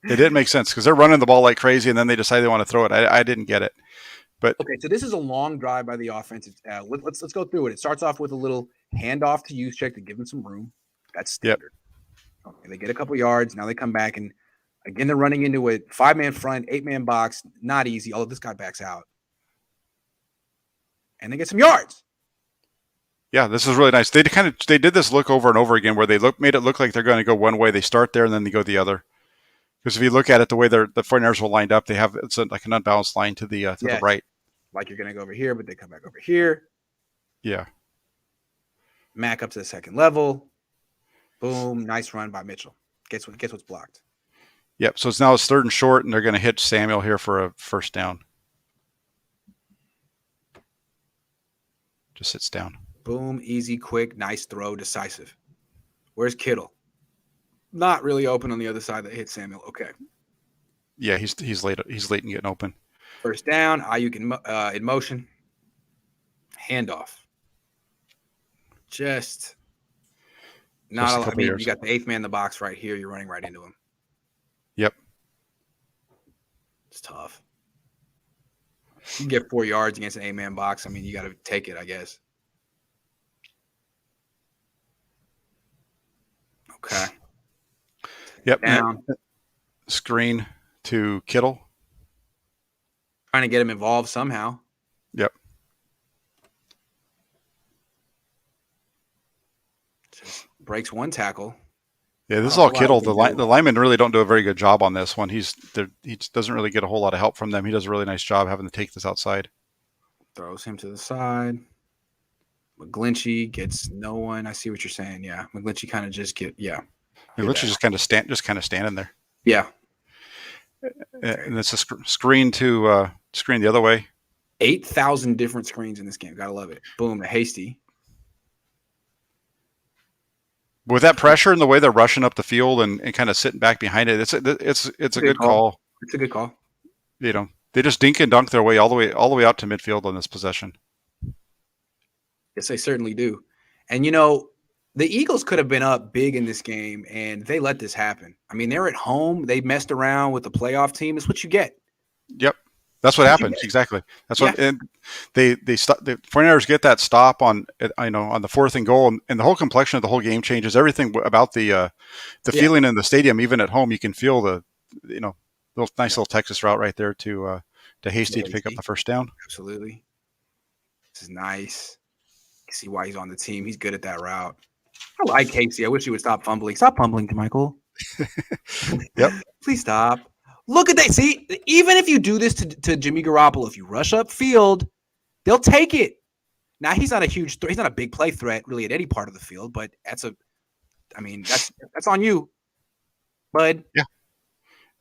didn't make sense because they're running the ball like crazy, and then they decide they want to throw it. I didn't get it. But okay, so this is a long drive by the offense. Let's go through it. It starts off with a little handoff to Juszczyk to give them some room. That's standard. Yep. Okay, they get a couple yards. Now they come back, and again they're running into a 5-man front, 8-man box. Not easy. Although this guy backs out, and they get some yards. Yeah, this is really nice. They did this look over and over again where they made it look like they're going to go one way. They start there and then they go the other. Because if you look at it, the way the 49ers were lined up, it's like an unbalanced line to the right. Like you're going to go over here, but they come back over here. Yeah. Mac up to the second level. Boom. Nice run by Mitchell. Guess what's blocked. Yep. So now it's 3rd and short, and they're going to hit Samuel here for a first down. Just sits down. Boom. Easy, quick, nice throw, decisive. Where's Kittle? Not really open on the other side that hit Samuel. Okay. Yeah, he's late. He's late in getting open. First down. Ayuk in motion. Handoff. Just not. I mean, you got the 8th man in the box right here. You're running right into him. Yep. It's tough. You can get 4 yards against an 8-man box. I mean, you got to take it, I guess. Okay. Yep. Down. Screen to Kittle. Trying to get him involved somehow. Yep. Just breaks one tackle. Yeah, this is all Kittle. The linemen really don't do a very good job on this one. He doesn't really get a whole lot of help from them. He does a really nice job having to take this outside. Throws him to the side. McGlinchey gets no one. I see what you're saying. Yeah, McGlinchey kind of just McGlinchey just kind of standing there. Yeah. And it's a screen to screen the other way. 8,000 different screens in this game. Gotta love it. Boom, to Hasty. With that pressure and the way they're rushing up the field and kind of sitting back behind it, it's a good call. It's a good call. You know, they just dink and dunk their way all the way out to midfield on this possession. Yes, they certainly do. And, you know, the Eagles could have been up big in this game, and they let this happen. I mean, they're at home. They messed around with the playoff team. It's what you get. Yep. That's what happened. Exactly. That's what and they stop. The 49ers get that stop on the 4th and goal, and the whole complexion of the whole game changes. Everything about the feeling in the stadium, even at home, you can feel the nice little Texas route right there to Hasty to pick up the first down. Absolutely. This is nice. You see why he's on the team. He's good at that route. I like Casey. I wish he would stop fumbling. Stop fumbling, Michael. Yep. Please stop. Look at that. See, even if you do this to Jimmy Garoppolo, if you rush up field, they'll take it. Now, he's not a big play threat really at any part of the field, but that's on you, bud. Yeah.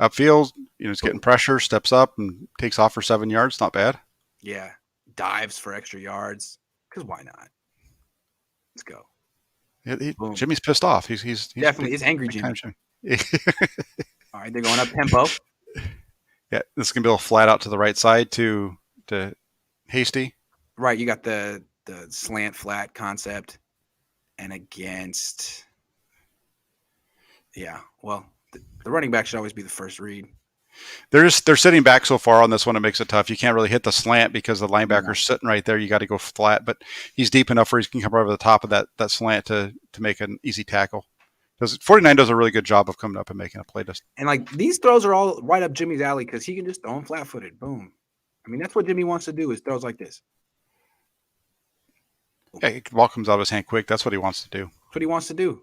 Upfield, he's getting pressure, steps up and takes off for 7 yards. Not bad. Yeah. Dives for extra yards. Because why not? Let's go. Jimmy's pissed off. He's definitely is angry Jimmy. All right, they're going up tempo. Yeah, this is gonna be a little flat out to the right side to Hasty. Right, you got the slant flat concept, and against. Yeah, well, the running back should always be the first read. They're sitting back so far on this one, it makes it tough. You can't really hit the slant because the linebacker's sitting right there. You got to go flat, but he's deep enough where he can come over the top of that slant to make an easy tackle. 49 does a really good job of coming up and making a play. And like these throws are all right up Jimmy's alley because he can just throw them flat-footed. Boom. I mean, that's what Jimmy wants to do is throws like this. Yeah, the ball comes out of his hand quick. That's what he wants to do. That's what he wants to do.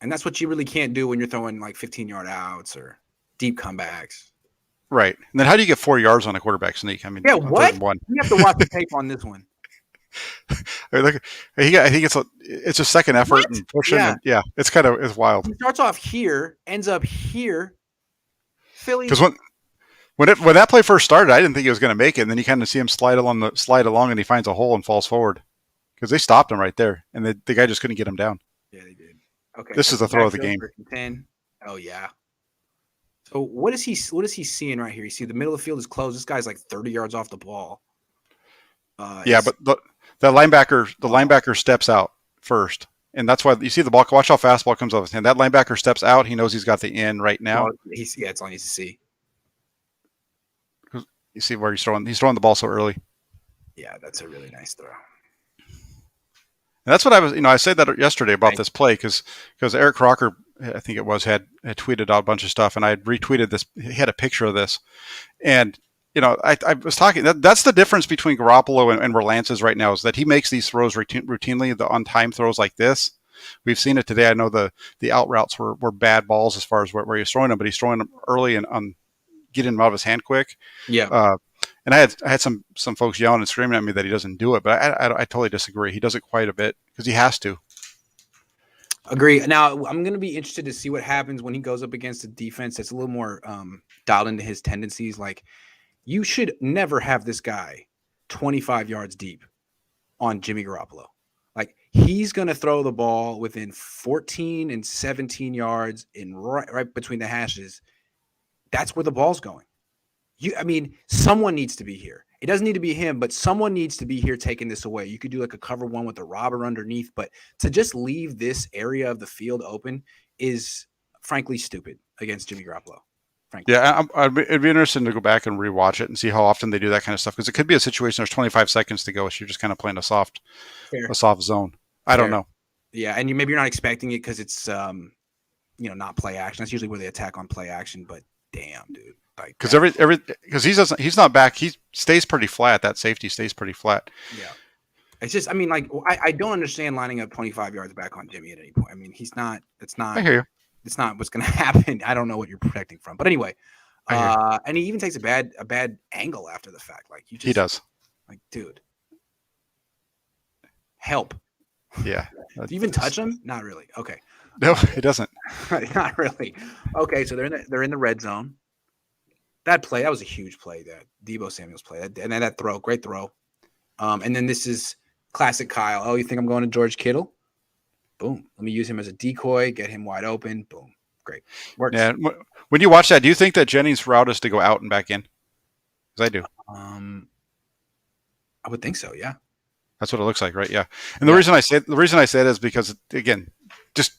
And that's what you really can't do when you're throwing like 15-yard outs or deep comebacks. Right. And then how do you get 4 yards on a quarterback sneak? I mean, yeah, what? You have to watch the tape on this one. I mean, look, I think it's a second effort and pushing. Yeah. And it's wild. He starts off here, ends up here. Philly. Because when that play first started, I didn't think he was going to make it. And then you kind of see him slide along, and he finds a hole and falls forward because they stopped him right there, and the guy just couldn't get him down. Yeah, they did. Okay, this is the throw of the game. 10. Oh yeah. So what is he seeing right here? You see the middle of the field is closed. This guy's like 30 yards off the ball. But the linebacker steps out first. And that's why you see the ball. Watch how fast the ball comes off his hand. That linebacker steps out. He knows he's got the in right now. Well, it's all he needs to see. You see where he's throwing the ball so early. Yeah, that's a really nice throw. And that's what I said that yesterday about this play because Eric Crocker, I think it was, had tweeted out a bunch of stuff, and I had retweeted this. He had a picture of this, and I was talking. That's the difference between Garoppolo and where Lance is right now is that he makes these throws routinely, the on-time throws like this. We've seen it today. I know the out routes were bad balls as far as where he's throwing them, but he's throwing them early and getting them out of his hand quick. Yeah. And I had some folks yelling and screaming at me that he doesn't do it, but I totally disagree. He does it quite a bit because he has to. Agree. Now, I'm going to be interested to see what happens when he goes up against a defense that's a little more dialed into his tendencies. Like, you should never have this guy 25 yards deep on Jimmy Garoppolo. Like, he's going to throw the ball within 14 and 17 yards in right between the hashes. That's where the ball's going. Someone needs to be here. It doesn't need to be him, but someone needs to be here taking this away. You could do like a cover one with a robber underneath, but to just leave this area of the field open is frankly stupid against Jimmy Garoppolo. Frankly. Yeah, it'd be interesting to go back and rewatch it and see how often they do that kind of stuff because it could be a situation there's 25 seconds to go, so you're just kind of playing a soft zone. I don't know. Yeah, and maybe you're not expecting it because it's not play action. That's usually where they attack on play action, but damn, dude. Because he's not back. He stays pretty flat. That safety stays pretty flat. Yeah, it's just I don't understand lining up 25 yards back on Jimmy at any point. I mean, he's not. It's not. I hear you. It's not what's going to happen. I don't know what you're protecting from, but anyway, and he even takes a bad angle after the fact. Like he does. Like, dude, help. Yeah. Do you even touch him? Not really. Okay. No, it doesn't. Not really. Okay, so they're in the red zone. That was a huge play, that Deebo Samuel's play. And then that throw, great throw. And then this is classic Kyle. Oh, you think I'm going to George Kittle? Boom. Let me use him as a decoy, get him wide open. Boom. Great. Works. Yeah. When you watch that, do you think that Jennings' route is to go out and back in? Because I do. I would think so, yeah. That's what it looks like, right? Yeah. And the reason I say it is because, again, just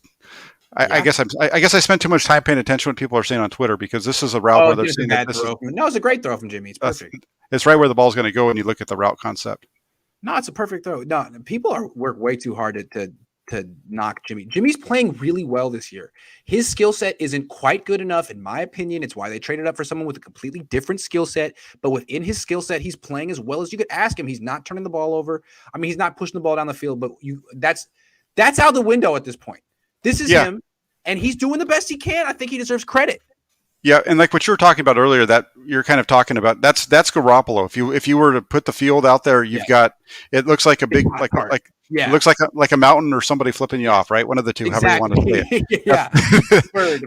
I guess I spent too much time paying attention to what people are saying on Twitter because this is a route where they're saying that no, it's a great throw from Jimmy. It's perfect. It's right where the ball's going to go when you look at the route concept. No, it's a perfect throw. No, people work way too hard to knock Jimmy. Jimmy's playing really well this year. His skill set isn't quite good enough, in my opinion. It's why they traded up for someone with a completely different skill set. But within his skill set, he's playing as well as you could ask him. He's not turning the ball over. I mean, he's not pushing the ball down the field. But that's out the window at this point. This is him, and he's doing the best he can. I think he deserves credit. Yeah, and like what you were talking about earlier, that you're kind of talking about, that's Garoppolo. If you were to put the field out there, you've got, it looks like a big it looks like a mountain or somebody flipping you off, right? One of the two, exactly. However you want to say it. Yeah,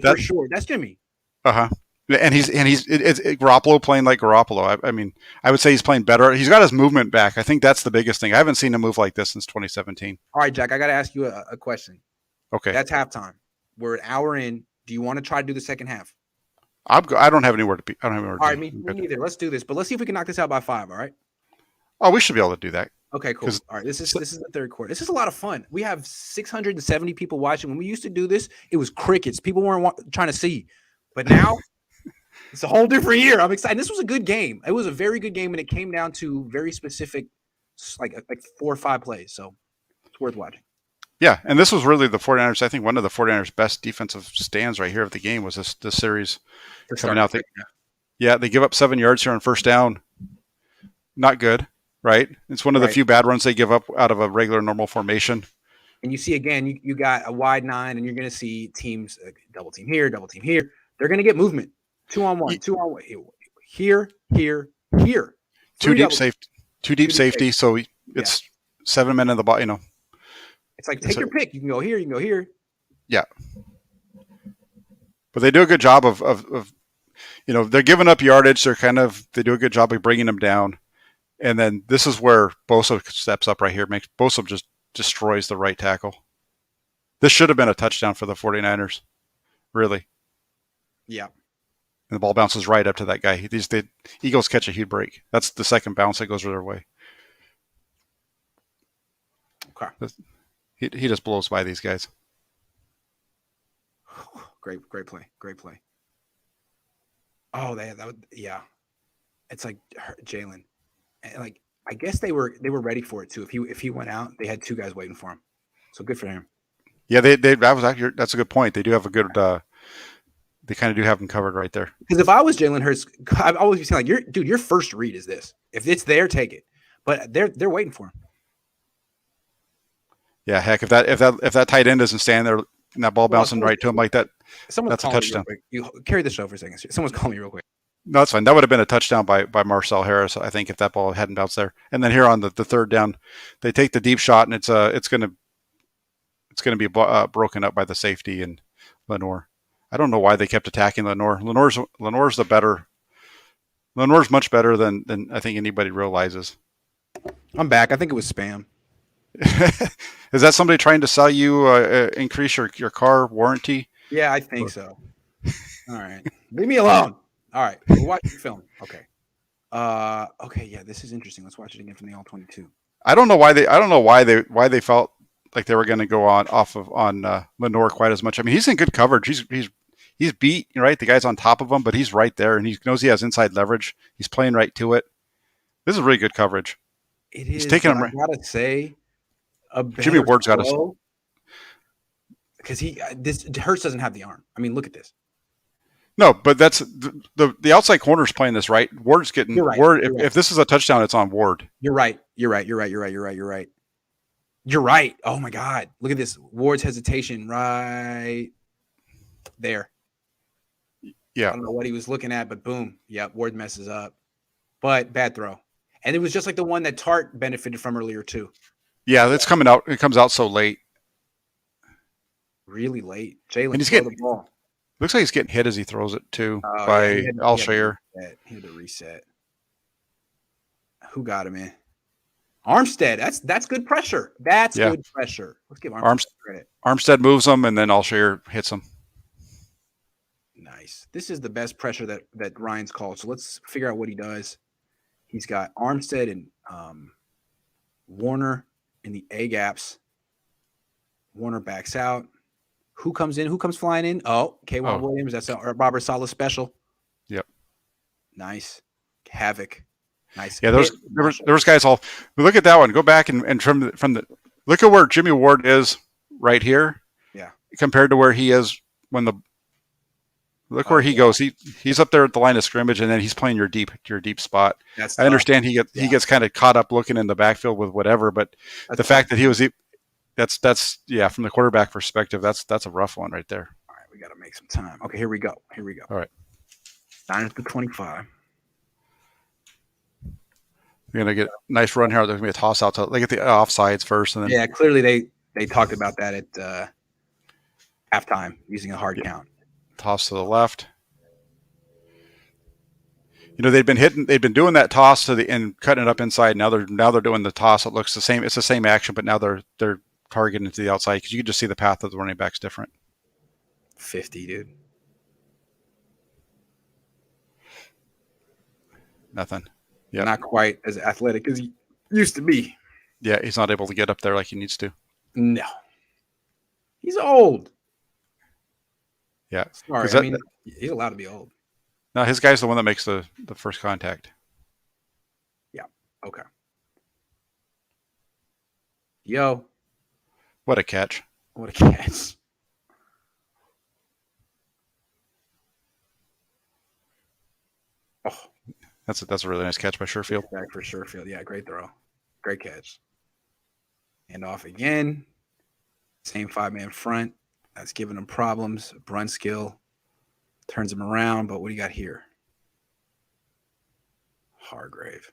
for sure. That's Jimmy. And it's Garoppolo playing like Garoppolo. I mean, I would say he's playing better. He's got his movement back. I think that's the biggest thing. I haven't seen him move like this since 2017. All right, Jack, I got to ask you a question. Okay. That's halftime. We're an hour in. Do you want to try to do the second half? I don't have anywhere to be. I don't have anywhere to All right, me neither. Let's do this, but let's see if we can knock this out by 5. All right. Oh, we should be able to do that. Okay, cool. All right, this is the third quarter. This is a lot of fun. We have 670 people watching. When we used to do this, it was crickets. People weren't trying to see, but now it's a whole different year. I'm excited. This was a good game. It was a very good game, and it came down to very specific, like 4 or 5 plays. So it's worth watching. Yeah, and this was really the 49ers. I think one of the 49ers' best defensive stands right here of the game was this series coming out. Yeah, they give up 7 yards here on first down. Not good, right? It's one of the Right. few bad runs they give up out of a regular normal formation. And you see again, you got a wide 9, and you're going to see teams double team here, double team here. They're going to get movement. 2-on-1, 2-on-1, here, here, here. Two Three deep double safety, two deep safety. So it's 7 men in the ball. It's like take your pick. You can go here, you can go here. Yeah, but they do a good job of they're giving up yardage. They do a good job of bringing them down. And then this is where Bosa steps up right here. Bosa just destroys the right tackle. This should have been a touchdown for the 49ers, really. Yeah. And the ball bounces right up to that guy. The Eagles catch a huge break. That's the second bounce that goes their way. Okay. He just blows by these guys. Great play. Great play. Oh, yeah. It's like Jalen. Like, I guess they were ready for it too. If he went out, they had 2 guys waiting for him. So good for him. Yeah, that's a good point. They do have a good. They kind of do have him covered right there. Because if I was Jalen Hurts, I've always been saying like, your first read is this. If it's there, take it. But they're waiting for him. Yeah, heck, if that tight end doesn't stand there and that ball bouncing right to him like that, that's a touchdown. You carry the show for a second. Someone's calling me real quick. No, that's fine. That would have been a touchdown by Marcel Harris, I think, if that ball hadn't bounced there. And then here on the third down, they take the deep shot, and it's going to be broken up by the safety and Lenoir. I don't know why they kept attacking Lenoir. Lenoir's much better than I think anybody realizes. I'm back. I think it was spam. Is that somebody trying to sell you increase your car warranty? Yeah, I think so. All right, leave me alone. All right, we'll watch the film. Okay. Okay, yeah, this is interesting. Let's watch it again from the All-22. I don't know why they felt like they were going to go on Lenoir quite as much. I mean, he's in good coverage. He's beat, right? The guy's on top of him, but he's right there, and he knows he has inside leverage. He's playing right to it. This is really good coverage. It is. He's taking him. I gotta say, Jimmy Ward's got to, because Hurts doesn't have the arm. I mean, look at this. No, but that's the outside corner's playing this right. Ward's getting Ward. If this is a touchdown, it's on Ward. You're right. Oh my God! Look at this. Ward's hesitation right there. Yeah. I don't know what he was looking at, but boom. Yeah, Ward messes up. But bad throw. And it was just like the one that Tart benefited from earlier too. Yeah, it's coming out. It comes out so late. Really late. Jalen, and he's getting the ball. Looks like he's getting hit as he throws it too by Alshire. He had to reset. Who got him in? Armstead. That's good pressure. Good pressure. Let's give Armstead credit. Armstead moves him, and then Alshire hits him. Nice. This is the best pressure that Ryan's called. So let's figure out what he does. He's got Armstead and Warner in the A gaps. Warner backs out. Who comes in? Who comes flying in? Oh, K1 Williams. That's a Robert Saleh special. Yep. Nice. Havoc. Nice. Yeah, there was guys all. Look at that one. Go back and from the look at where Jimmy Ward is right here. Yeah. Compared to where he is when the look where he goes. He's up there at the line of scrimmage, and then he's playing your deep spot. I understand he gets kind of caught up looking in the backfield with whatever, but the fact that he was. That's from the quarterback perspective, that's a rough one right there. All right, we got to make some time. Okay, here we go. All right. 9-25. We're going to get a nice run here. There's going to be a toss out. Look at the offsides first. And then yeah, clearly they talked about that at halftime using a hard count. Toss to the left. They've been doing that toss and cutting it up inside. Now they're doing the toss. It looks the same. It's the same action, but now they're targeting to the outside because you can just see the path of the running back's different. 50, dude. Nothing. Yeah. Not quite as athletic as he used to be. Yeah, he's not able to get up there like he needs to. No. He's old. Yeah. Sorry, he's allowed to be old. No, his guy's the one that makes the first contact. Yeah. Okay. Yo. What a catch. That's a really nice catch by Sherfield. Back for Sherfield. Yeah, great throw. Great catch. And off again. Same 5-man front. That's giving him problems. Brunskill turns him around, but what do you got here? Hargrave.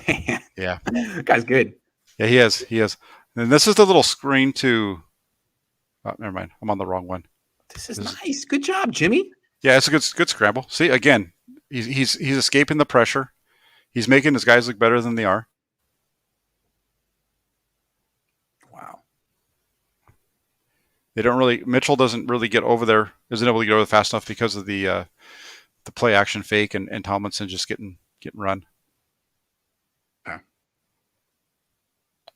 Man. Yeah. Guy's good. Yeah, he is. He is. And this is the little screen to. Oh, never mind. I'm on the wrong one. This is nice. Good job, Jimmy. Yeah, it's a good scramble. See, again, he's escaping the pressure. He's making his guys look better than they are. Wow. They don't really. Mitchell doesn't really get over there. Isn't able to get over fast enough because of the play action fake and Tomlinson just getting run. Okay.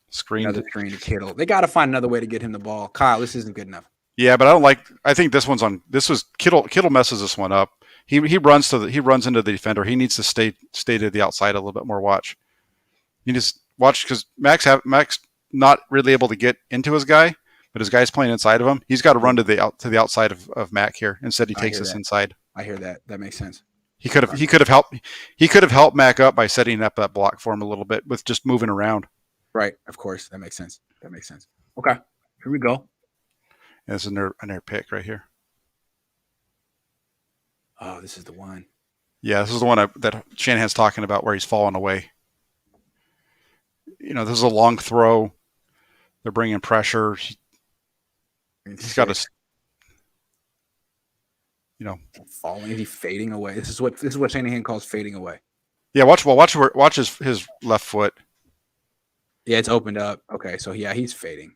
Screen. Another screen to Kittle. They got to find another way to get him the ball. Kyle, this isn't good enough. Yeah, but I don't like. I think this one's on. This was Kittle. Kittle messes this one up. He runs into the defender. He needs to stay to the outside a little bit more. Watch. You just watch because Max not really able to get into his guy, but his guy's playing inside of him. He's got to run to the outside of Mac here. Instead, he takes us inside. I hear that. That makes sense. He could have helped Mac up by setting up that block for him a little bit with just moving around. Right. Of course. That makes sense. Okay. Here we go. And this is a near pick right here. Oh, this is the one. Yeah, this is the one that Shanahan's talking about where he's falling away. This is a long throw. They're bringing pressure. He's got to, falling. He's fading away. This is what Shanahan calls fading away. Yeah, watch his left foot. Yeah, it's opened up. Okay, so yeah, he's fading.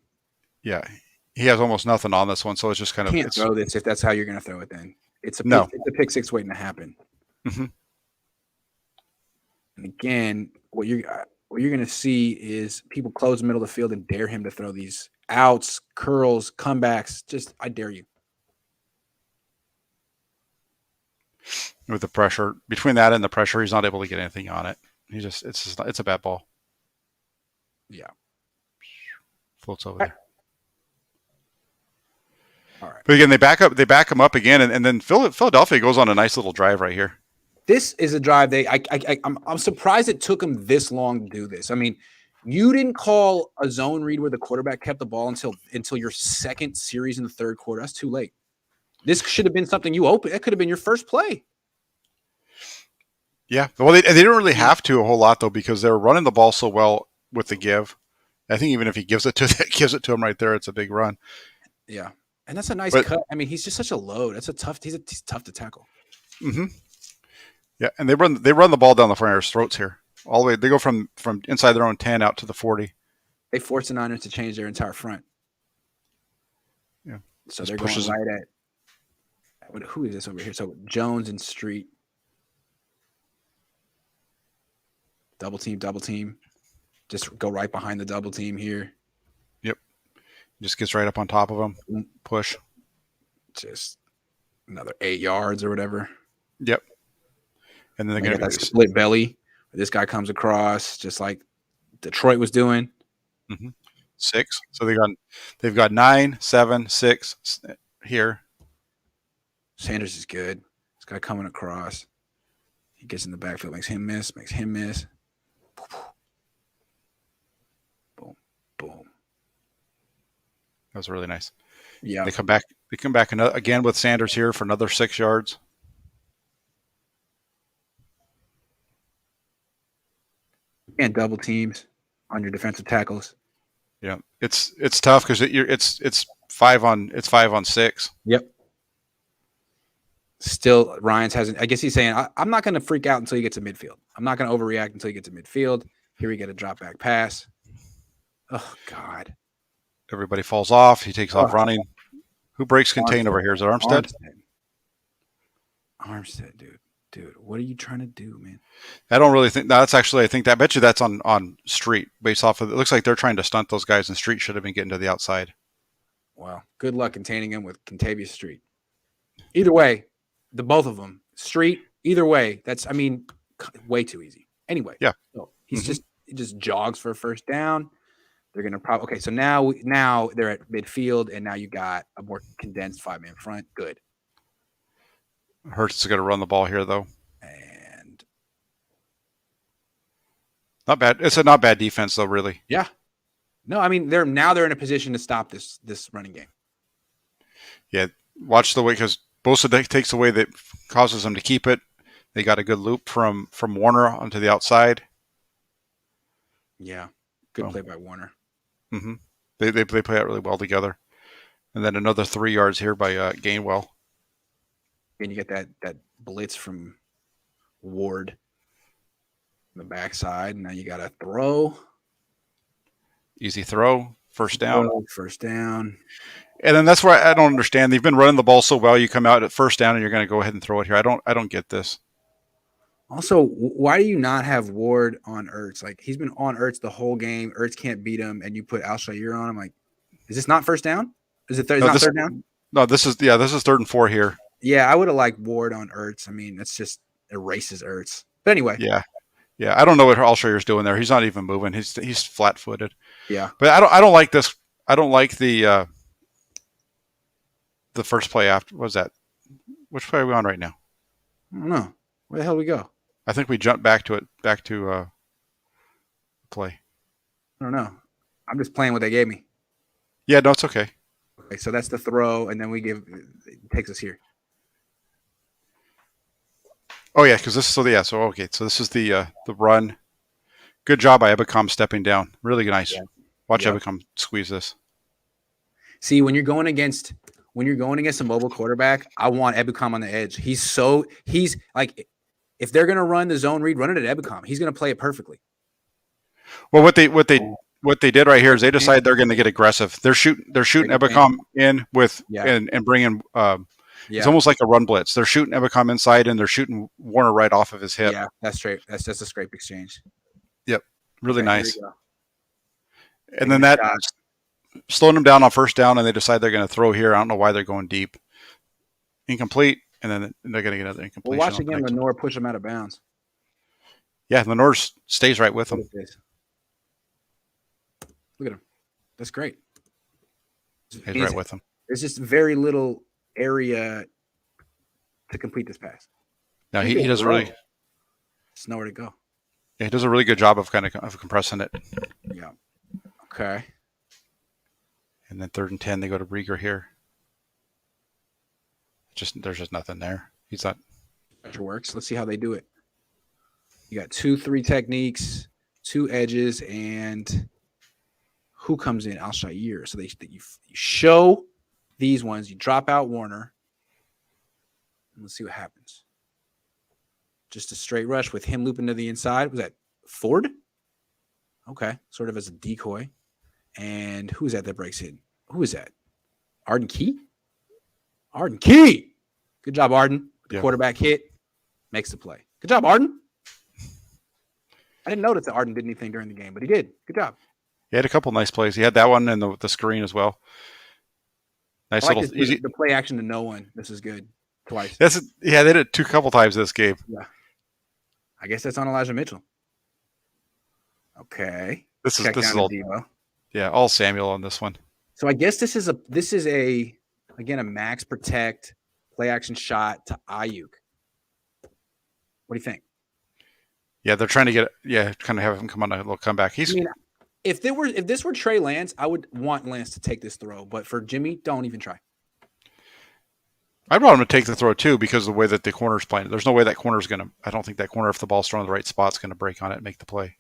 Yeah, he has almost nothing on this one, so it's just kind of. Can't throw this if that's how you're going to throw it. Then it's a pick six waiting to happen. Mm-hmm. And again, what you're going to see is people close the middle of the field and dare him to throw these outs, curls, comebacks. Just I dare you. With the pressure between that and the pressure, he's not able to get anything on it. It's a bad ball. Yeah, floats over there. All right. But again, they back him up again, and then Philadelphia goes on a nice little drive right here. This is a drive I'm surprised it took him this long to do this. I mean, you didn't call a zone read where the quarterback kept the ball until your second series in the third quarter. That's too late. This should have been something you opened. It could have been your first play. Yeah. Well, they didn't really have to a whole lot though because they were running the ball so well with the give. I think even if he gives it to him right there, it's a big run. Yeah, and that's a nice cut. I mean, he's just such a load. He's tough to tackle. Mm-hmm. Yeah, and they run the ball down the Niners' throats here all the way. They go from inside their own 10 out to the 40. They force the Niners to change their entire front. Yeah, so they're going right at. Who is this over here? So Jones and Street. Double team. Just go right behind the double team here. Yep. Just gets right up on top of them. Push. Just another 8 yards or whatever. Yep. And then they're going to that split belly. This guy comes across just like Detroit was doing. Mm-hmm. 6. So they've got 9, 7, 6 here. Sanders is good. This guy coming across. He gets in the backfield, makes him miss. Boom. That was really nice. Yeah. They come back again with Sanders here for another 6 yards. And double teams on your defensive tackles. Yeah, it's tough because it's 5 on 6. Yep. Still, Ryans hasn't. I guess he's saying, I'm not going to freak out until you get to midfield. I'm not going to overreact until you get to midfield. Here we get a drop back pass. Oh God! Everybody falls off. He takes off running. Who breaks contain over here? Is it Armstead? Armstead, dude, what are you trying to do, man? I don't really think that's actually. I bet you that's on Street based off of. It looks like they're trying to stunt those guys, and Street should have been getting to the outside. Well, good luck containing him with Contavious Street. Either way, the both of them, Street. Either way, that's way too easy. Anyway, yeah. So he just jogs for a first down. They're gonna probably okay. So now they're at midfield, and now you got a more condensed 5-man front. Good. Hurts is going to run the ball here, though. And Not bad. It's a not bad defense though, really. Yeah. No, I mean they're in a position to stop this running game. Yeah, watch the way because Bosa takes away that causes them to keep it. They got a good loop from Warner onto the outside. Yeah, good play by Warner. Mm-hmm. They play out really well together. And then another 3 yards here by Gainwell. And you get that blitz from Ward on the backside. Now you got to throw. Easy throw, first down. First down. And then that's where I don't understand. They've been running the ball so well. You come out at first down and you're going to go ahead and throw it here. I don't get this. Also, why do you not have Ward on Ertz? Like he's been on Ertz the whole game. Ertz can't beat him, and you put Alshire on him. Like, is this not first down? Is it third down? No, this is 3rd and 4 here. Yeah, I would have liked Ward on Ertz. I mean, that's just erases Ertz. But anyway. Yeah. I don't know what Alshire's doing there. He's not even moving. He's flat footed. Yeah. But I don't like this. I don't like the first play after. What was that? Which play are we on right now? I don't know. Where the hell we go? I think we jumped back to play. I don't know. I'm just playing what they gave me. Yeah, no, it's okay. Okay, so that's the throw, and then it takes us here. Oh yeah, because so this is the run. Good job by Ebicom stepping down. Really nice. Yeah. Watch Ebicom squeeze this. See, when you're going against a mobile quarterback, I want Ebicom on the edge. He's like, if they're gonna run the zone read, run it at Ebicom. He's gonna play it perfectly. Well, what they did right here is they decided they're going to get aggressive. They're shooting Ebicom in with and bringing. It's almost like a run blitz. They're shooting Ebicom inside and they're shooting Warner right off of his hip. Yeah, that's straight. That's just a scrape exchange. Yep, really nice. And then that slowing them down on first down, and they decide they're going to throw here. I don't know why they're going deep. Incomplete, and then they're going to get another incompletion. Well, watch again. Lenore push them out of bounds. Yeah, Lenore stays right with them. Look at him. That's great. He's right with him. There's just very little area to complete this pass. No, he does really. There's nowhere to go. Yeah, he does a really good job of of compressing it. Yeah. Okay. And then 3rd and 10, they go to Rieger here. There's just nothing there. He's not. Pressure works. Let's see how they do it. You got 2-3 techniques, 2 edges, and who comes in? Alshire. So you show these ones. You drop out Warner. And let's see what happens. Just a straight rush with him looping to the inside. Was that Ford? Okay. Sort of as a decoy. And who is that breaks in? Who is that? Arden Key? Arden Key! Good job, Arden. The quarterback hit. Makes the play. Good job, Arden. I didn't notice that Arden did anything during the game, but he did. Good job. He had a couple nice plays. He had that one and the screen as well. Nice little easy. The play action to no one. This is good. Twice. They did it a couple times this game. Yeah. I guess that's on Elijah Mitchell. Okay. This is all Debo. Yeah, all Samuel on this one. So I guess this is a max protect play action shot to Ayuk. What do you think? Yeah, they're trying to kind of have him come on a little comeback. If this were Trey Lance, I would want Lance to take this throw, but for Jimmy, don't even try. I'd want him to take the throw too because of the way that the corner's playing. There's no way that corner's going to. I don't think that corner, if the ball's thrown in the right spot, is going to break on it and make the play.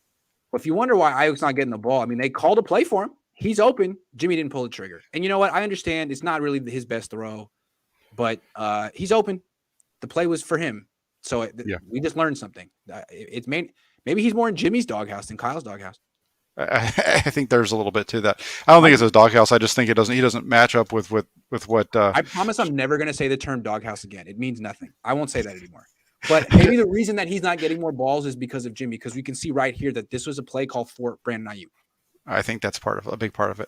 Well, if you wonder why Ayuk's not getting the ball, I mean, they called a play for him. He's open. Jimmy didn't pull the trigger. And you know what? I understand it's not really his best throw, but he's open. The play was for him. So we just learned something. Maybe he's more in Jimmy's doghouse than Kyle's doghouse. I think there's a little bit to that. I don't think it's his doghouse. I just think he doesn't match up with what. I promise I'm never going to say the term doghouse again. It means nothing. I won't say that anymore. But maybe the reason that he's not getting more balls is because of Jimmy, because we can see right here that this was a play call for Brandon Ayuk. I think that's a big part of it.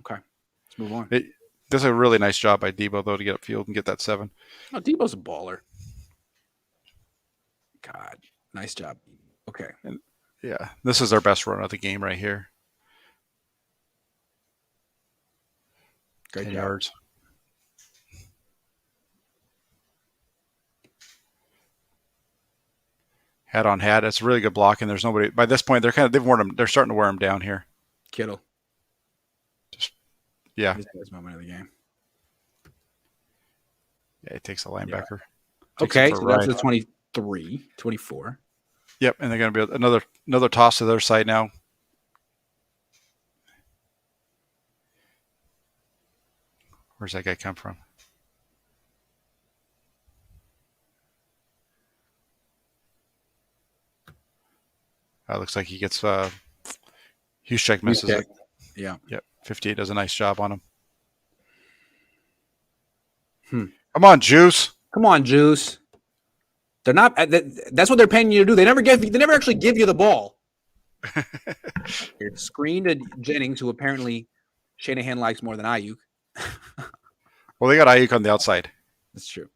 Okay, let's move on. This is a really nice job by Debo, though, to get upfield and get that 7. Oh, Debo's a baller. God, nice job. Okay. This is our best run of the game right here. Great 10 job. yards. Hat on hat. It's really good blocking. There's nobody by this point. They're starting to wear him down here. Kittle. Yeah. His best moment of the game. Yeah, he takes the linebacker. Yeah. Okay, so that's the 23, 24. Yep, and they're going to be another toss to their side now. Where's that guy come from? Looks like he gets Huschek misses it. Yeah. Yep. 58 does a nice job on him. Hmm. Come on, Juice. Come on, Juice. They're not. That's what they're paying you to do. They never actually give you the ball. Screen to Jennings, who apparently Shanahan likes more than Ayuk. Well, they got Ayuk on the outside. That's true.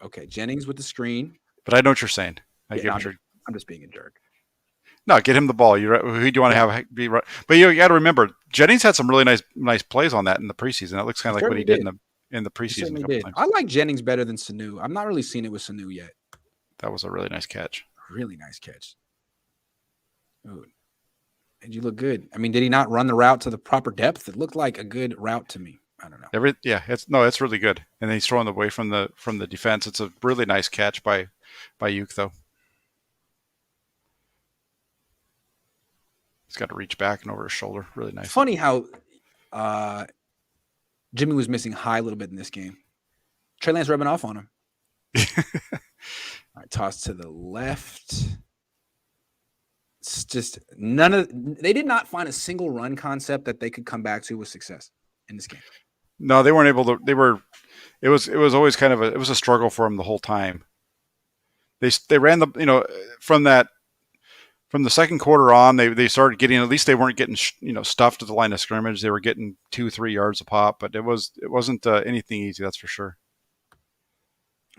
Okay, Jennings with the screen. But I know what you're saying. I'm just being a jerk. No, get him the ball. Who do you want to have be right? But you got to remember, Jennings had some really nice plays on that in the preseason. It looks kind of like what he did in the preseason. Couple times. I like Jennings better than Sanu. I'm not really seeing it with Sanu yet. That was a really nice catch. Really nice catch. Ooh. And you look good. I mean, did he not run the route to the proper depth? It looked like a good route to me. I don't know. It's really good. And then he's throwing away from the defense. It's a really nice catch by Ayuk though. He's got to reach back and over his shoulder. Really nice. It's funny how Jimmy was missing high a little bit in this game. Trey Lance rubbing off on him. All right, toss to the left. It's just they did not find a single run concept that they could come back to with success in this game. No, they weren't able to. It was always kind of a struggle for them the whole time. They ran from the second quarter on, they started getting, at least they weren't getting stuffed at the line of scrimmage. They were getting 2-3 yards a pop, but it wasn't anything easy, that's for sure.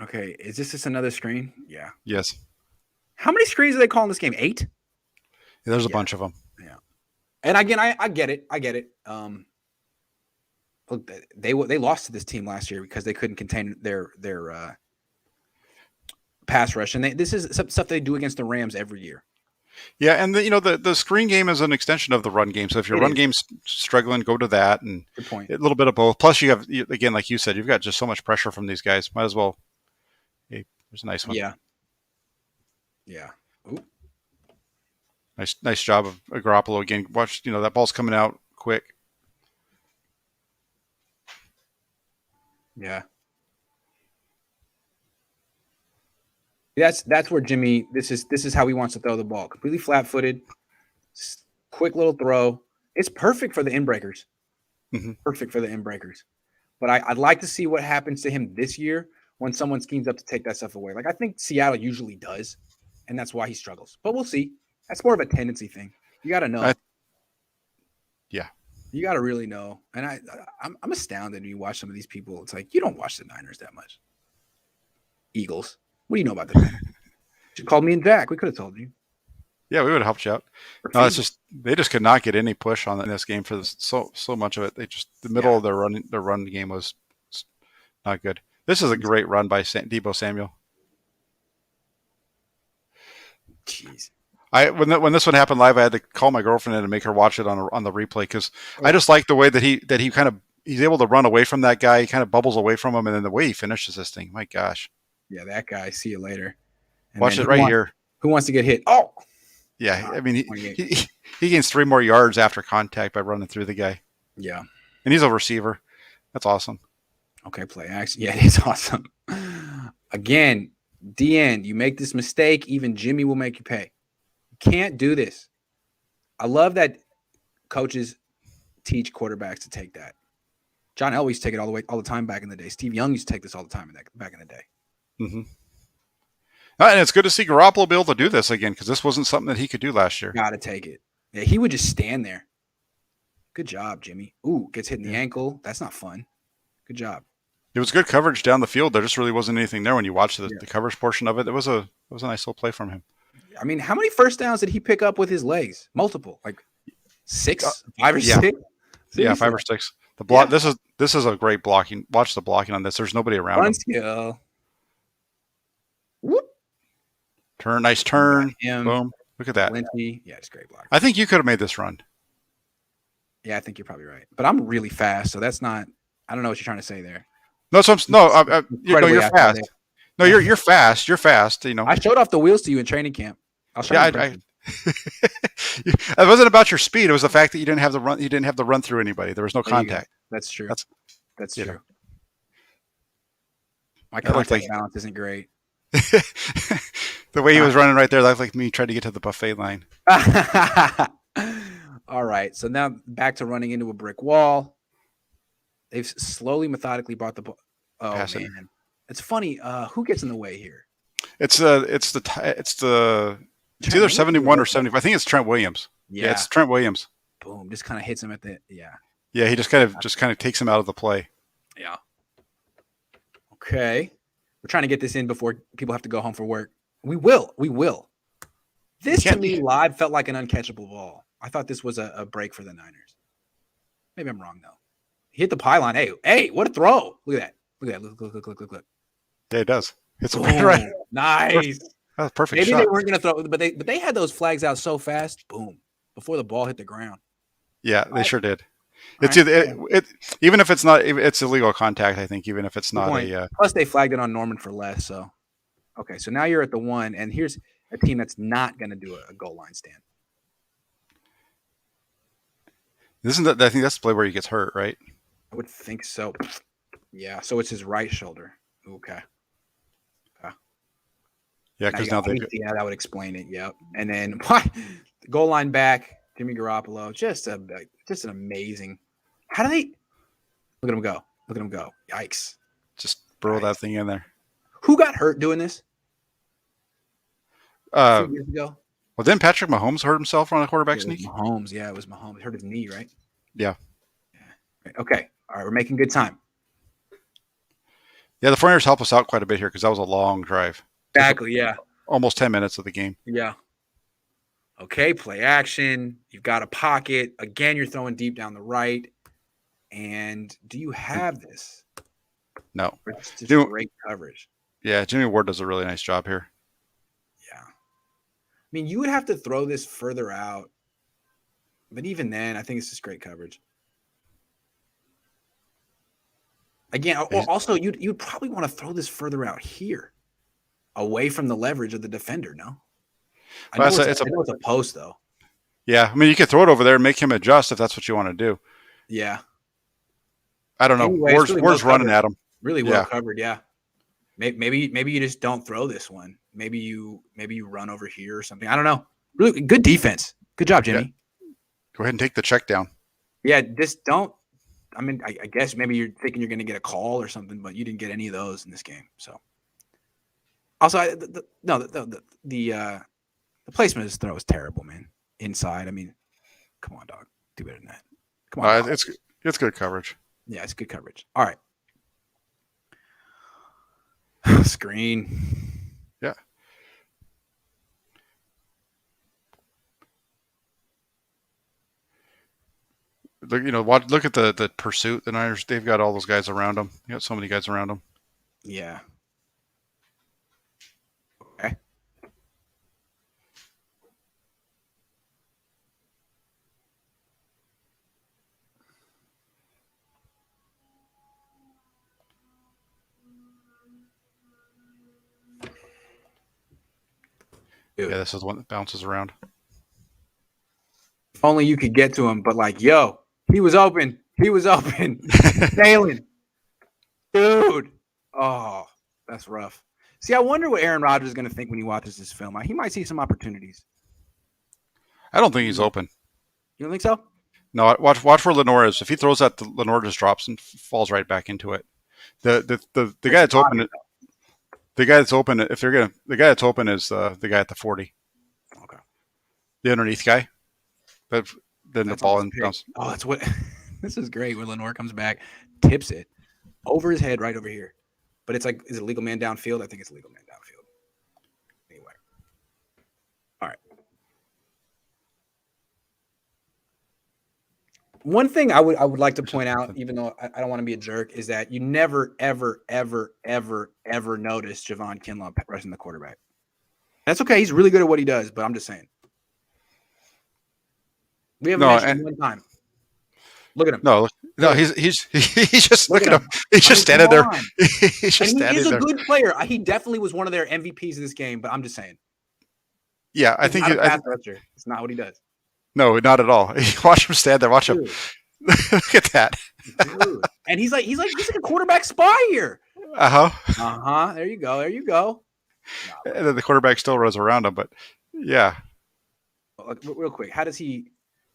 Okay, is this just another screen? Yeah. Yes. How many screens do they call in this game? 8? Yeah, there's a bunch of them. Yeah. And again, I get it. Look, they lost to this team last year because they couldn't contain their pass rush, and this is stuff they do against the Rams every year. Yeah, and the screen game is an extension of the run game. So if your run game's struggling, go to that, and good point. A little bit of both. Plus, you have, again, like you said, you've got just so much pressure from these guys. Might as well. Hey, there's a nice one. Yeah. Ooh. Nice job of Garoppolo again. Watch, that ball's coming out quick. Yeah. That's where Jimmy. This is how he wants to throw the ball. Completely flat-footed, quick little throw. It's perfect for the inbreakers. Mm-hmm. Perfect for the inbreakers. But I'd like to see what happens to him this year when someone schemes up to take that stuff away. Like I think Seattle usually does, and that's why he struggles. But we'll see. That's more of a tendency thing. You got to know. Yeah. You got to really know. And I'm astounded when you watch some of these people. It's like you don't watch the Niners that much. Eagles. What do you know about the Niners? You called me and Jack. We could have told you. Yeah, we would have helped you out. No, it's just they just could not get any push on in this game for so much of it. They just the middle of their run game was not good. This is a great run by Deebo Samuel. Jeez. When this one happened live, I had to call my girlfriend in and make her watch it on the replay because I just like the way that he kind of he's able to run away from that guy. He kind of bubbles away from him, and then the way he finishes this thing, my gosh. Yeah, that guy. See you later. And watch it right here. Who wants to get hit? Oh. Yeah, I mean he gains 3 more yards after contact by running through the guy. Yeah, and he's a receiver. That's awesome. Okay, play action. Yeah, it is awesome. Again, DN, you make this mistake, even Jimmy will make you pay. You can't do this. I love that coaches teach quarterbacks to take that. John Elway used to take it all the time back in the day. Steve Young used to take this all the time back in the day. Mm-hmm. And it's good to see Garoppolo be able to do this again because this wasn't something that he could do last year. Got to take it. Yeah, he would just stand there. Good job, Jimmy. Ooh, gets hit in the ankle. That's not fun. Good job. It was good coverage down the field. There just really wasn't anything there when you watched the coverage portion of it. It was a nice little play from him. I mean, how many first downs did he pick up with his legs? Multiple, like 6, 5 or 6. Seriously? Yeah, 5 or 6. The block. Yeah. This is a great blocking. Watch the blocking on this. There's nobody around him. Skill. Whoop. Nice turn. Him, Boom. Look at that. Lindsey. Yeah, it's great block. I think you could have made this run. Yeah, I think you're probably right. But I'm really fast, so that's not. I don't know what you're trying to say there. No, you're fast. No, Yeah. you're fast. You're fast. I showed off the wheels to you in training camp. I'll show you. It wasn't about your speed. It was the fact that you didn't have the run. You didn't have the run through anybody. There was no contact. That's true. That's true. Know. My contact balance isn't great. The way he was running right there looked like me trying to get to the buffet line. All right. So now back to running into a brick wall. They've slowly, methodically brought the ball. Oh, Pass man. It's funny. Who gets in the way here? It's either 71 or 75. I think it's Trent Williams. Yeah, it's Trent Williams. Boom. Just kind of hits him at the Yeah, he just kind of takes him out of the play. Yeah. Okay. We're trying to get this in before people have to go home for work. We will. This to me live felt like an uncatchable ball. I thought this was a break for the Niners. Maybe I'm wrong though. He hit the pylon. Hey, what a throw. Look at that. Look. Yeah, it does. It's right. Nice. That's perfect. Maybe shot. They weren't gonna throw, but they had those flags out so fast, boom, before the ball hit the ground. Yeah, they sure did. It's even if it's not, it's illegal contact. I think even if it's not plus they flagged it on Norman for less. So okay, so now you're at the 1, and here's a team that's not gonna do a goal line stand. I think that's the play where he gets hurt, right? I would think so. Yeah, so it's his right shoulder. Okay. Yeah, because now they. Yeah, that would explain it. Yep. And then what? Goal line back, Jimmy Garoppolo, just an amazing. How do they? Look at him go! Look at him go! Yikes! Just burrow that thing in there. Who got hurt doing this? A few years ago. Well, didn't Patrick Mahomes hurt himself on a quarterback sneak? Mahomes, yeah, it was Mahomes. He hurt his knee, right? Yeah. Right. Okay. All right, we're making good time. Yeah, the 49ers helped us out quite a bit here because that was a long drive. Exactly, yeah. Almost 10 minutes of the game. Yeah. Okay, play action. You've got a pocket. Again, you're throwing deep down the right. And do you have this? No. It's just great coverage. Yeah, Jimmy Ward does a really nice job here. Yeah. I mean, you would have to throw this further out. But even then, I think it's just great coverage. Again, also, you'd probably want to throw this further out here. Away from the leverage of the defender, no? I know it's a post, though. Yeah, I mean, you could throw it over there and make him adjust if that's what you want to do. Yeah. I don't know. Ward's running at him. Really well covered, yeah. Maybe you just don't throw this one. Maybe you run over here or something. I don't know. Really good defense. Good job, Jimmy. Yeah. Go ahead and take the check down. Yeah, just don't. I mean, I guess maybe you're thinking you're going to get a call or something, but you didn't get any of those in this game, so. Also, the placement of his throw is terrible, man. Inside, I mean, come on, dog, do better than that. Come on, it's good coverage. Yeah, it's good coverage. All right, screen. Yeah. Look at the pursuit. The Niners, they've got all those guys around them. You got so many guys around them. Yeah. Okay. Yeah, this is the one that bounces around. If only you could get to him, but he was open. Sailing. Dude. Oh, that's rough. See, I wonder what Aaron Rodgers is going to think when he watches this film. He might see some opportunities. I don't think he's open. You don't think so? No, watch where Lenore is. If he throws that, Lenore just drops and falls right back into it. The guy that's open. The guy that's open. The guy that's open is the guy at the 40. Okay. The underneath guy. But then the ball and bounce. Oh, that's what. This is great. When Lenore comes back, tips it over his head right over here. But it's like, is it a legal man downfield? I think it's a legal man downfield. Anyway. All right. One thing I would like to point out, even though I don't want to be a jerk, is that you never, ever, ever, ever, ever notice Javon Kinlaw rushing the quarterback. That's okay. He's really good at what he does, but I'm just saying. We haven't No, mentioned him one time. Look at him. no, he's just look at him. He's just standing there. He's just and he is a there. good player. He definitely was one of their MVPs of this game, but I'm just saying. Yeah, I think it's not what he does. No, not at all. Watch him stand there. Watch him. Look at that. Dude. And he's like a quarterback spy here. There you go. And then the quarterback still runs around him, but yeah. Real quick, how does he?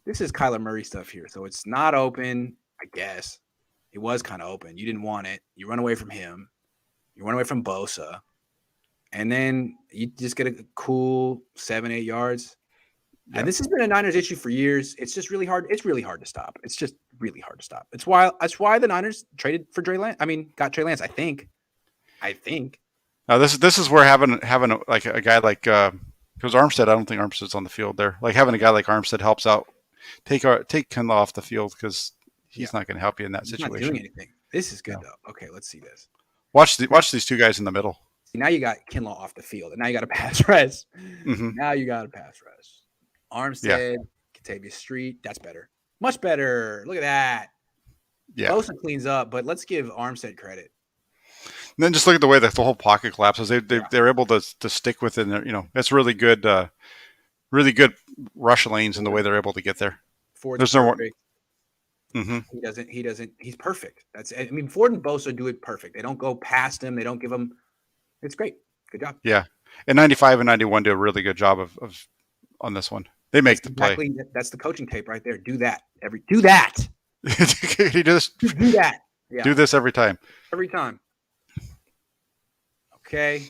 This is Kyler Murray stuff here, so it's not open. I guess it was kind of open. You didn't want it. You run away from him. You run away from Bosa, and then you just get a cool 7-8 yards. Yep. And this has been a Niners issue for years. It's just really hard. It's really hard to stop. It's just really hard to stop. That's why the Niners traded for Trey Lance. Got Trey Lance. I think. Now this is where having like a guy like because Armstead, I don't think Armstead's on the field there. Like having a guy like Armstead helps out. Take Kinlaw off the field because he's not going to help you in that situation. Not doing anything. This is good though. Okay, let's see this. Watch these two guys in the middle. See, now you got Kinlaw off the field, and now you got a pass rush. Mm-hmm. Now you got a pass rush. Armstead, Kentavious Street. That's better. Much better. Look at that. Yeah. Bosa cleans up, but let's give Armstead credit. And then just look at the way that the whole pocket collapses. They're able to stick within there. That's really good rush lanes and the way they're able to get there. There's no one. Mm-hmm. He doesn't. He's perfect. Ford and Bosa do it perfect. They don't go past him. They don't give him. It's great. Good job. Yeah, and 95 and 91 do a really good job of on this one. They make the play. That's the coaching tape right there. Do that. Do that. Can you do this? Do that. Yeah. Do this every time. Every time. Okay.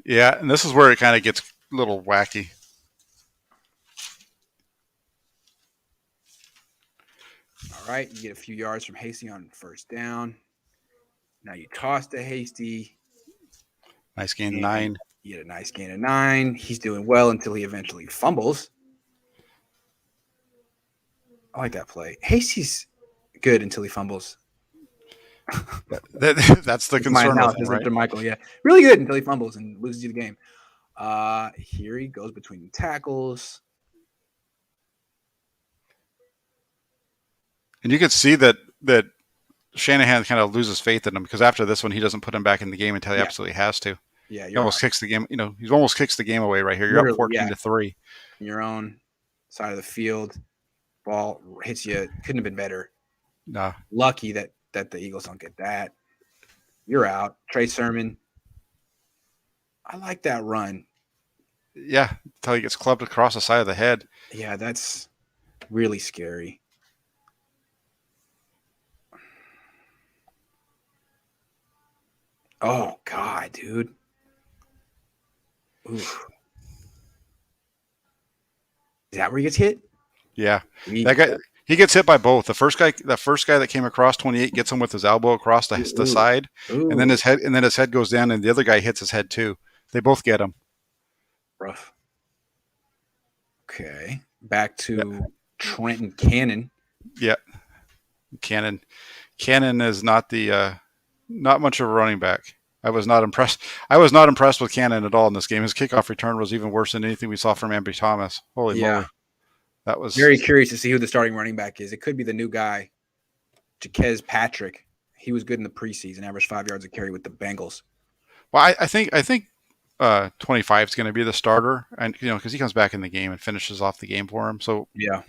Yeah, and this is where it kind of gets a little wacky. All right, you get a few yards from Hasty on first down. Now you toss to Hasty. Nice gain of 9. You get a nice gain of 9. He's doing well until he eventually fumbles. I like that play. Hasty's good until he fumbles. That's the concern with him, right? Michael, yeah. Really good until he fumbles and loses you the game. Here he goes between tackles. And you can see that Shanahan kind of loses faith in him because after this one, he doesn't put him back in the game until he absolutely has to. Yeah, he almost kicks the game. He almost kicks the game away right here. You're up 14-3. Your own side of the field, ball hits you. Couldn't have been better. No. Lucky that the Eagles don't get that. You're out. Trey Sermon. I like that run. Yeah, until he gets clubbed across the side of the head. Yeah, that's really scary. Oh, God, dude. Oof. Is that where he gets hit? Yeah. That guy, he gets hit by both. The first guy that came across 28 gets him with his elbow across the side, and then his head goes down, and the other guy hits his head too. They both get him. Rough. Okay. Back to Trenton Cannon. Yeah. Cannon is not not much of a running back. I was not impressed with Cannon at all in this game. His kickoff return was even worse than anything we saw from Ambry Thomas. Holy moly. That was very curious to see who the starting running back is. It could be the new guy, Jaquez Patrick. He was good in the preseason, averaged 5 yards a carry with the Bengals. Well, I think 25 is going to be the starter, and because he comes back in the game and finishes off the game for him. So yeah,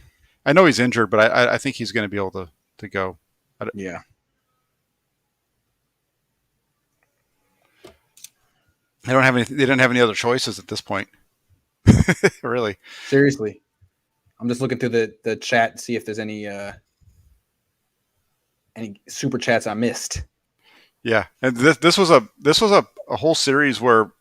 I know he's injured, but I think he's going to be able to go. Yeah. They didn't have any other choices at this point. Really. Seriously. I'm just looking through the chat to see if there's any super chats I missed. Yeah. And this was a whole series where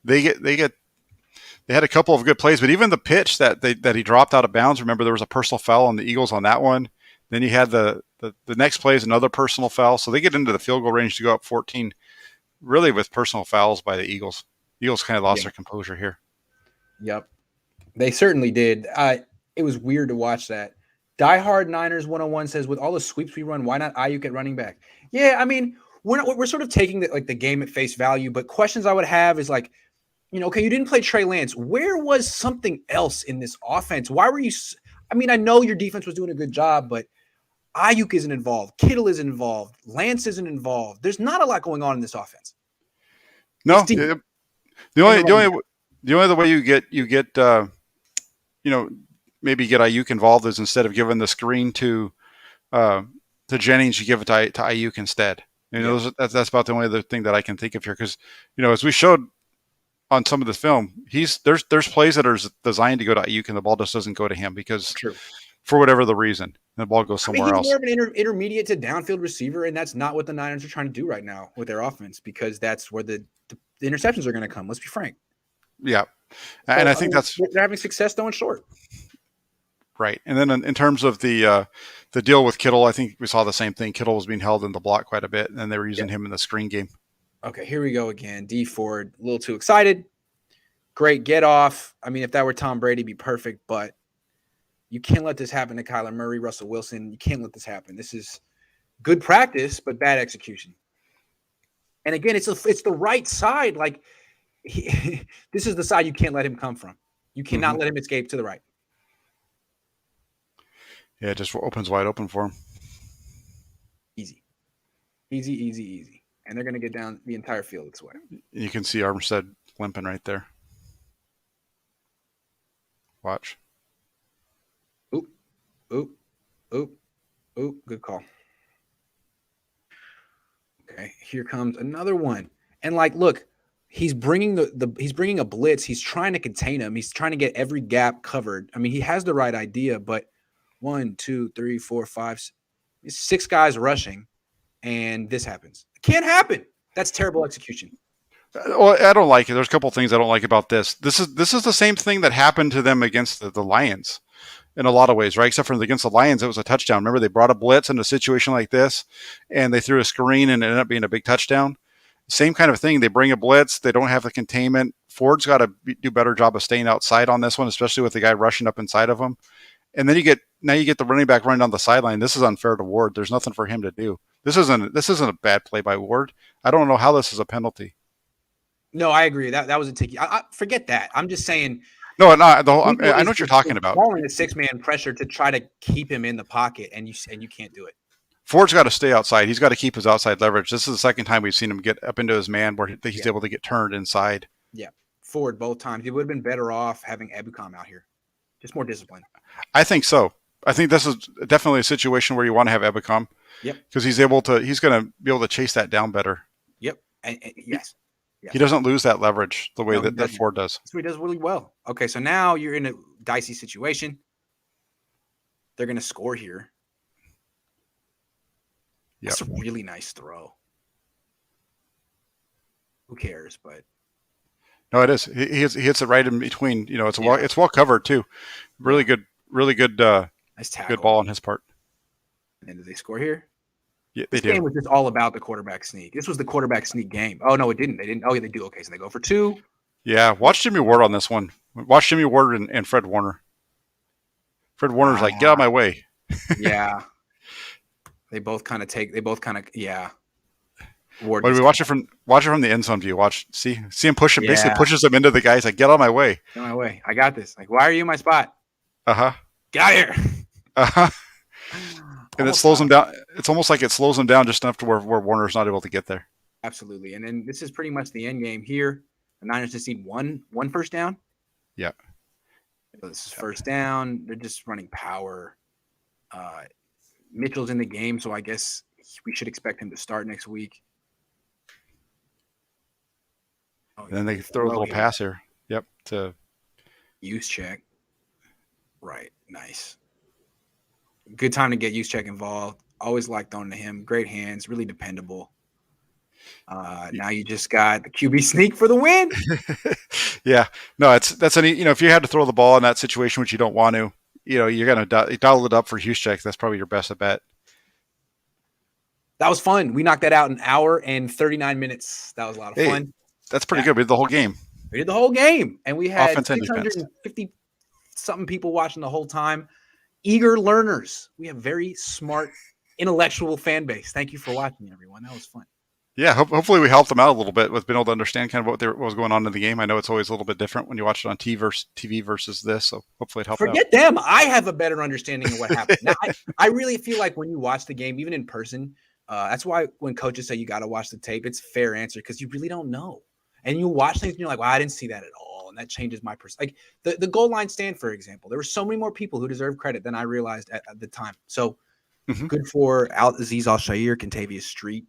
they had a couple of good plays, but even the pitch that he dropped out of bounds, remember there was a personal foul on the Eagles on that one. Then you had the next play is another personal foul. So they get into the field goal range to go up 14, really with personal fouls by the Eagles. Eagles kind of lost their composure here. Yep. They certainly did. It was weird to watch that. Die Hard Niners 101 says, with all the sweeps we run, why not Ayuk at running back? Yeah, I mean, we're sort of taking the game at face value, but questions I would have is like, Okay, you didn't play Trey Lance. Where was something else in this offense? Why were you? I mean, I know your defense was doing a good job, but Ayuk isn't involved. Kittle isn't involved. Lance isn't involved. There's not a lot going on in this offense. It's No, deep. the And the only the running only the only other way you get you know maybe get Ayuk involved is instead of giving the screen uh, to Jennings, you give it to Ayuk instead. Yep. That's about the only other thing that I can think of here because as we showed on some of the film, there's plays that are designed to go to Ayuk and the ball just doesn't go to him because True. for whatever the reason, the ball goes I mean, somewhere he's else. more of an intermediate to downfield receiver, and that's not what the Niners are trying to do right now with their offense because that's where the interceptions are going to come. Let's be frank. Yeah, So, and I I think mean, that's they're having success throwing short. right. And then in terms of the deal with Kittle, I think we saw the same thing. Kittle was being held in the block quite a bit, and then they were using him in the screen game. Okay, here we go again. D Ford, a little too excited. Great get off. I mean, if that were Tom Brady, it'd be perfect, but you can't let this happen to Kyler Murray, Russell Wilson. You can't let this happen. This is good practice, but bad execution. And again, it's the right side. Like this is the side you can't let him come from. You cannot let him escape to the right. Yeah, it just opens wide open for him. Easy, easy, easy, easy. And they're going to get down the entire field this way. You can see Armstead limping right there. Watch. Oop, oop, oop, oop. Good call. Okay, here comes another one. And look, he's bringing he's bringing a blitz. He's trying to contain him. He's trying to get every gap covered. I mean, he has the right idea, but 1, 2, 3, 4, 5, 6 guys rushing, and this happens. It can't happen. That's terrible execution. Well, I don't like it. There's a couple things I don't like about this. This is the same thing that happened to them against the Lions in a lot of ways, right? Except for against the Lions, it was a touchdown. Remember, they brought a blitz in a situation like this, and they threw a screen, and it ended up being a big touchdown. Same kind of thing. They bring a blitz. They don't have the containment. Ford's got to do a better job of staying outside on this one, especially with the guy rushing up inside of him. And then you get the running back running down the sideline. This is unfair to Ward. There's nothing for him to do. This isn't a bad play by Ward. I don't know how this is a penalty. No, I agree. That was a ticky. I forget that. I'm just saying. No, I know what you're talking about. Calling a 6-man pressure to try to keep him in the pocket, and you can't do it. Ford's got to stay outside. He's got to keep his outside leverage. This is the second time we've seen him get up into his man where he's able to get turned inside. Yeah, Ford both times. He would have been better off having Ebukam out here. Just more discipline. I think so. I think this is definitely a situation where you want to have Ebukam. Yep. Because he's going to be able to chase that down better. Yep. And yes. He doesn't lose that leverage the way that Ford does. So he does really well. Okay, so now you're in a dicey situation. They're going to score here. Yep. That's a really nice throw. Who cares? But no, it is. He hits it right in between. It's well covered too. Really good. Nice tackle. Good ball on his part. And then do they score here? Yeah, this game was just all about the quarterback sneak. This was the quarterback sneak game. Oh no, it didn't. They didn't. Oh yeah, they do. Okay, so they go for 2. Yeah, watch Jimmy Ward on this one. Watch Jimmy Ward and Fred Warner. Fred Warner's like, get out of my way. Yeah. They both kind of yeah. Ward. But we watch it from the end zone view. See him push him. Yeah. Basically pushes him into the guy. He's like, get out of my way. Get out of my way. I got this. Like, why are you in my spot? Uh-huh. Get out of here. Uh-huh. And it slows him down. It's almost like it slows him down just enough to where Warner's not able to get there. Absolutely. And then this is pretty much the end game here. The Niners just need one first down. Yeah. So this is first down. They're just running power. Mitchell's in the game, so I guess we should expect him to start next week. And then they throw a little pass here. Yep. To use check. Right. Nice. Good time to get Juszczyk involved. Always liked throwing to him. Great hands. Really dependable. Now you just got the QB sneak for the win. Yeah. No, if you had to throw the ball in that situation, which you don't want to, you're going to dial it up for Juszczyk. That's probably your best bet. That was fun. We knocked that out in an hour and 39 minutes. That was a lot of fun. That's pretty good. We did the whole game. We did the whole game. And we had offense and defense. 650-something people watching the whole time. Eager learners. We have very smart, intellectual fan base. Thank you for watching, everyone. That was fun. Yeah, hopefully we helped them out a little bit with being able to understand kind of what was going on in the game. I know it's always a little bit different when you watch it on TV versus this, so hopefully it helped out. Forget them. I have a better understanding of what happened. Now, I really feel like when you watch the game, even in person, that's why when coaches say you got to watch the tape, it's a fair answer because you really don't know. And you watch things and you're like, well, I didn't see that at all. And that changes my perspective. Like the goal line stand, for example, there were so many more people who deserve credit than I realized at the time. So good for Aziz Al-Shair, Contavious Street.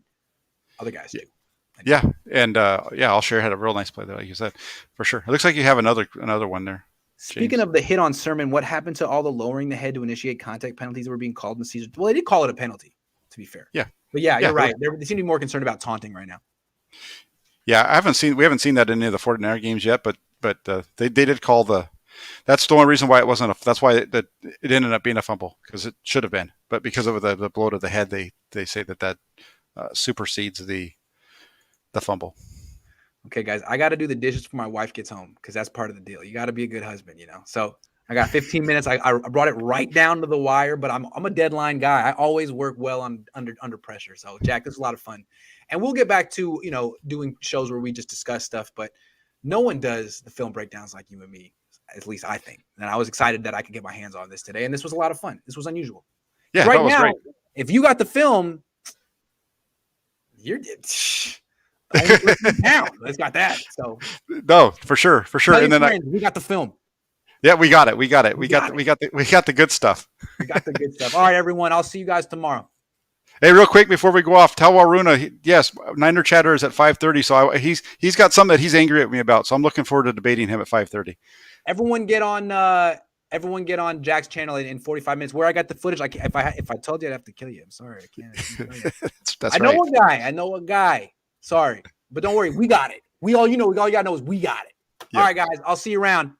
Other guys too. Yeah, and Al-Shair had a real nice play there, like you said, for sure. It looks like you have another one there. Speaking of the hit on Sermon, what happened to all the lowering the head to initiate contact penalties that were being called in the season? Well, they did call it a penalty, to be fair. Yeah, but you're right. They seem to be more concerned about taunting right now. Yeah, we haven't seen that in any of the 49er games yet, but they did call the. That's the only reason why it wasn't that's why it ended up being a fumble, because it should have been, but because of the blow to the head, they say that supersedes the fumble. Okay, guys, I got to do the dishes before my wife gets home because that's part of the deal. You got to be a good husband, So I got 15 minutes. I brought it right down to the wire, but I'm a deadline guy. I always work well under pressure. So Jack, this is a lot of fun, and we'll get back to doing shows where we just discuss stuff. But no one does the film breakdowns like you and me. At least I think. And I was excited that I could get my hands on this today, and this was a lot of fun. This was unusual. Yeah, right was now, great. If you got the film, you're. Only down. It's got that. So no, for sure. And then we got the film. Yeah, we got it. We got the good stuff. We got the good stuff. All right, everyone. I'll see you guys tomorrow. Hey, real quick before we go off, tell Waruna, yes, Niner Chatter is at 5:30. So he's got something that he's angry at me about. So I'm looking forward to debating him at 5:30. Everyone get on Jack's channel in 45 minutes. Where I got the footage. If I told you, I'd have to kill you. I'm sorry, I can't. That's I know a guy. Sorry, but don't worry, we got it. All you gotta know is we got it. Yeah. All right, guys, I'll see you around.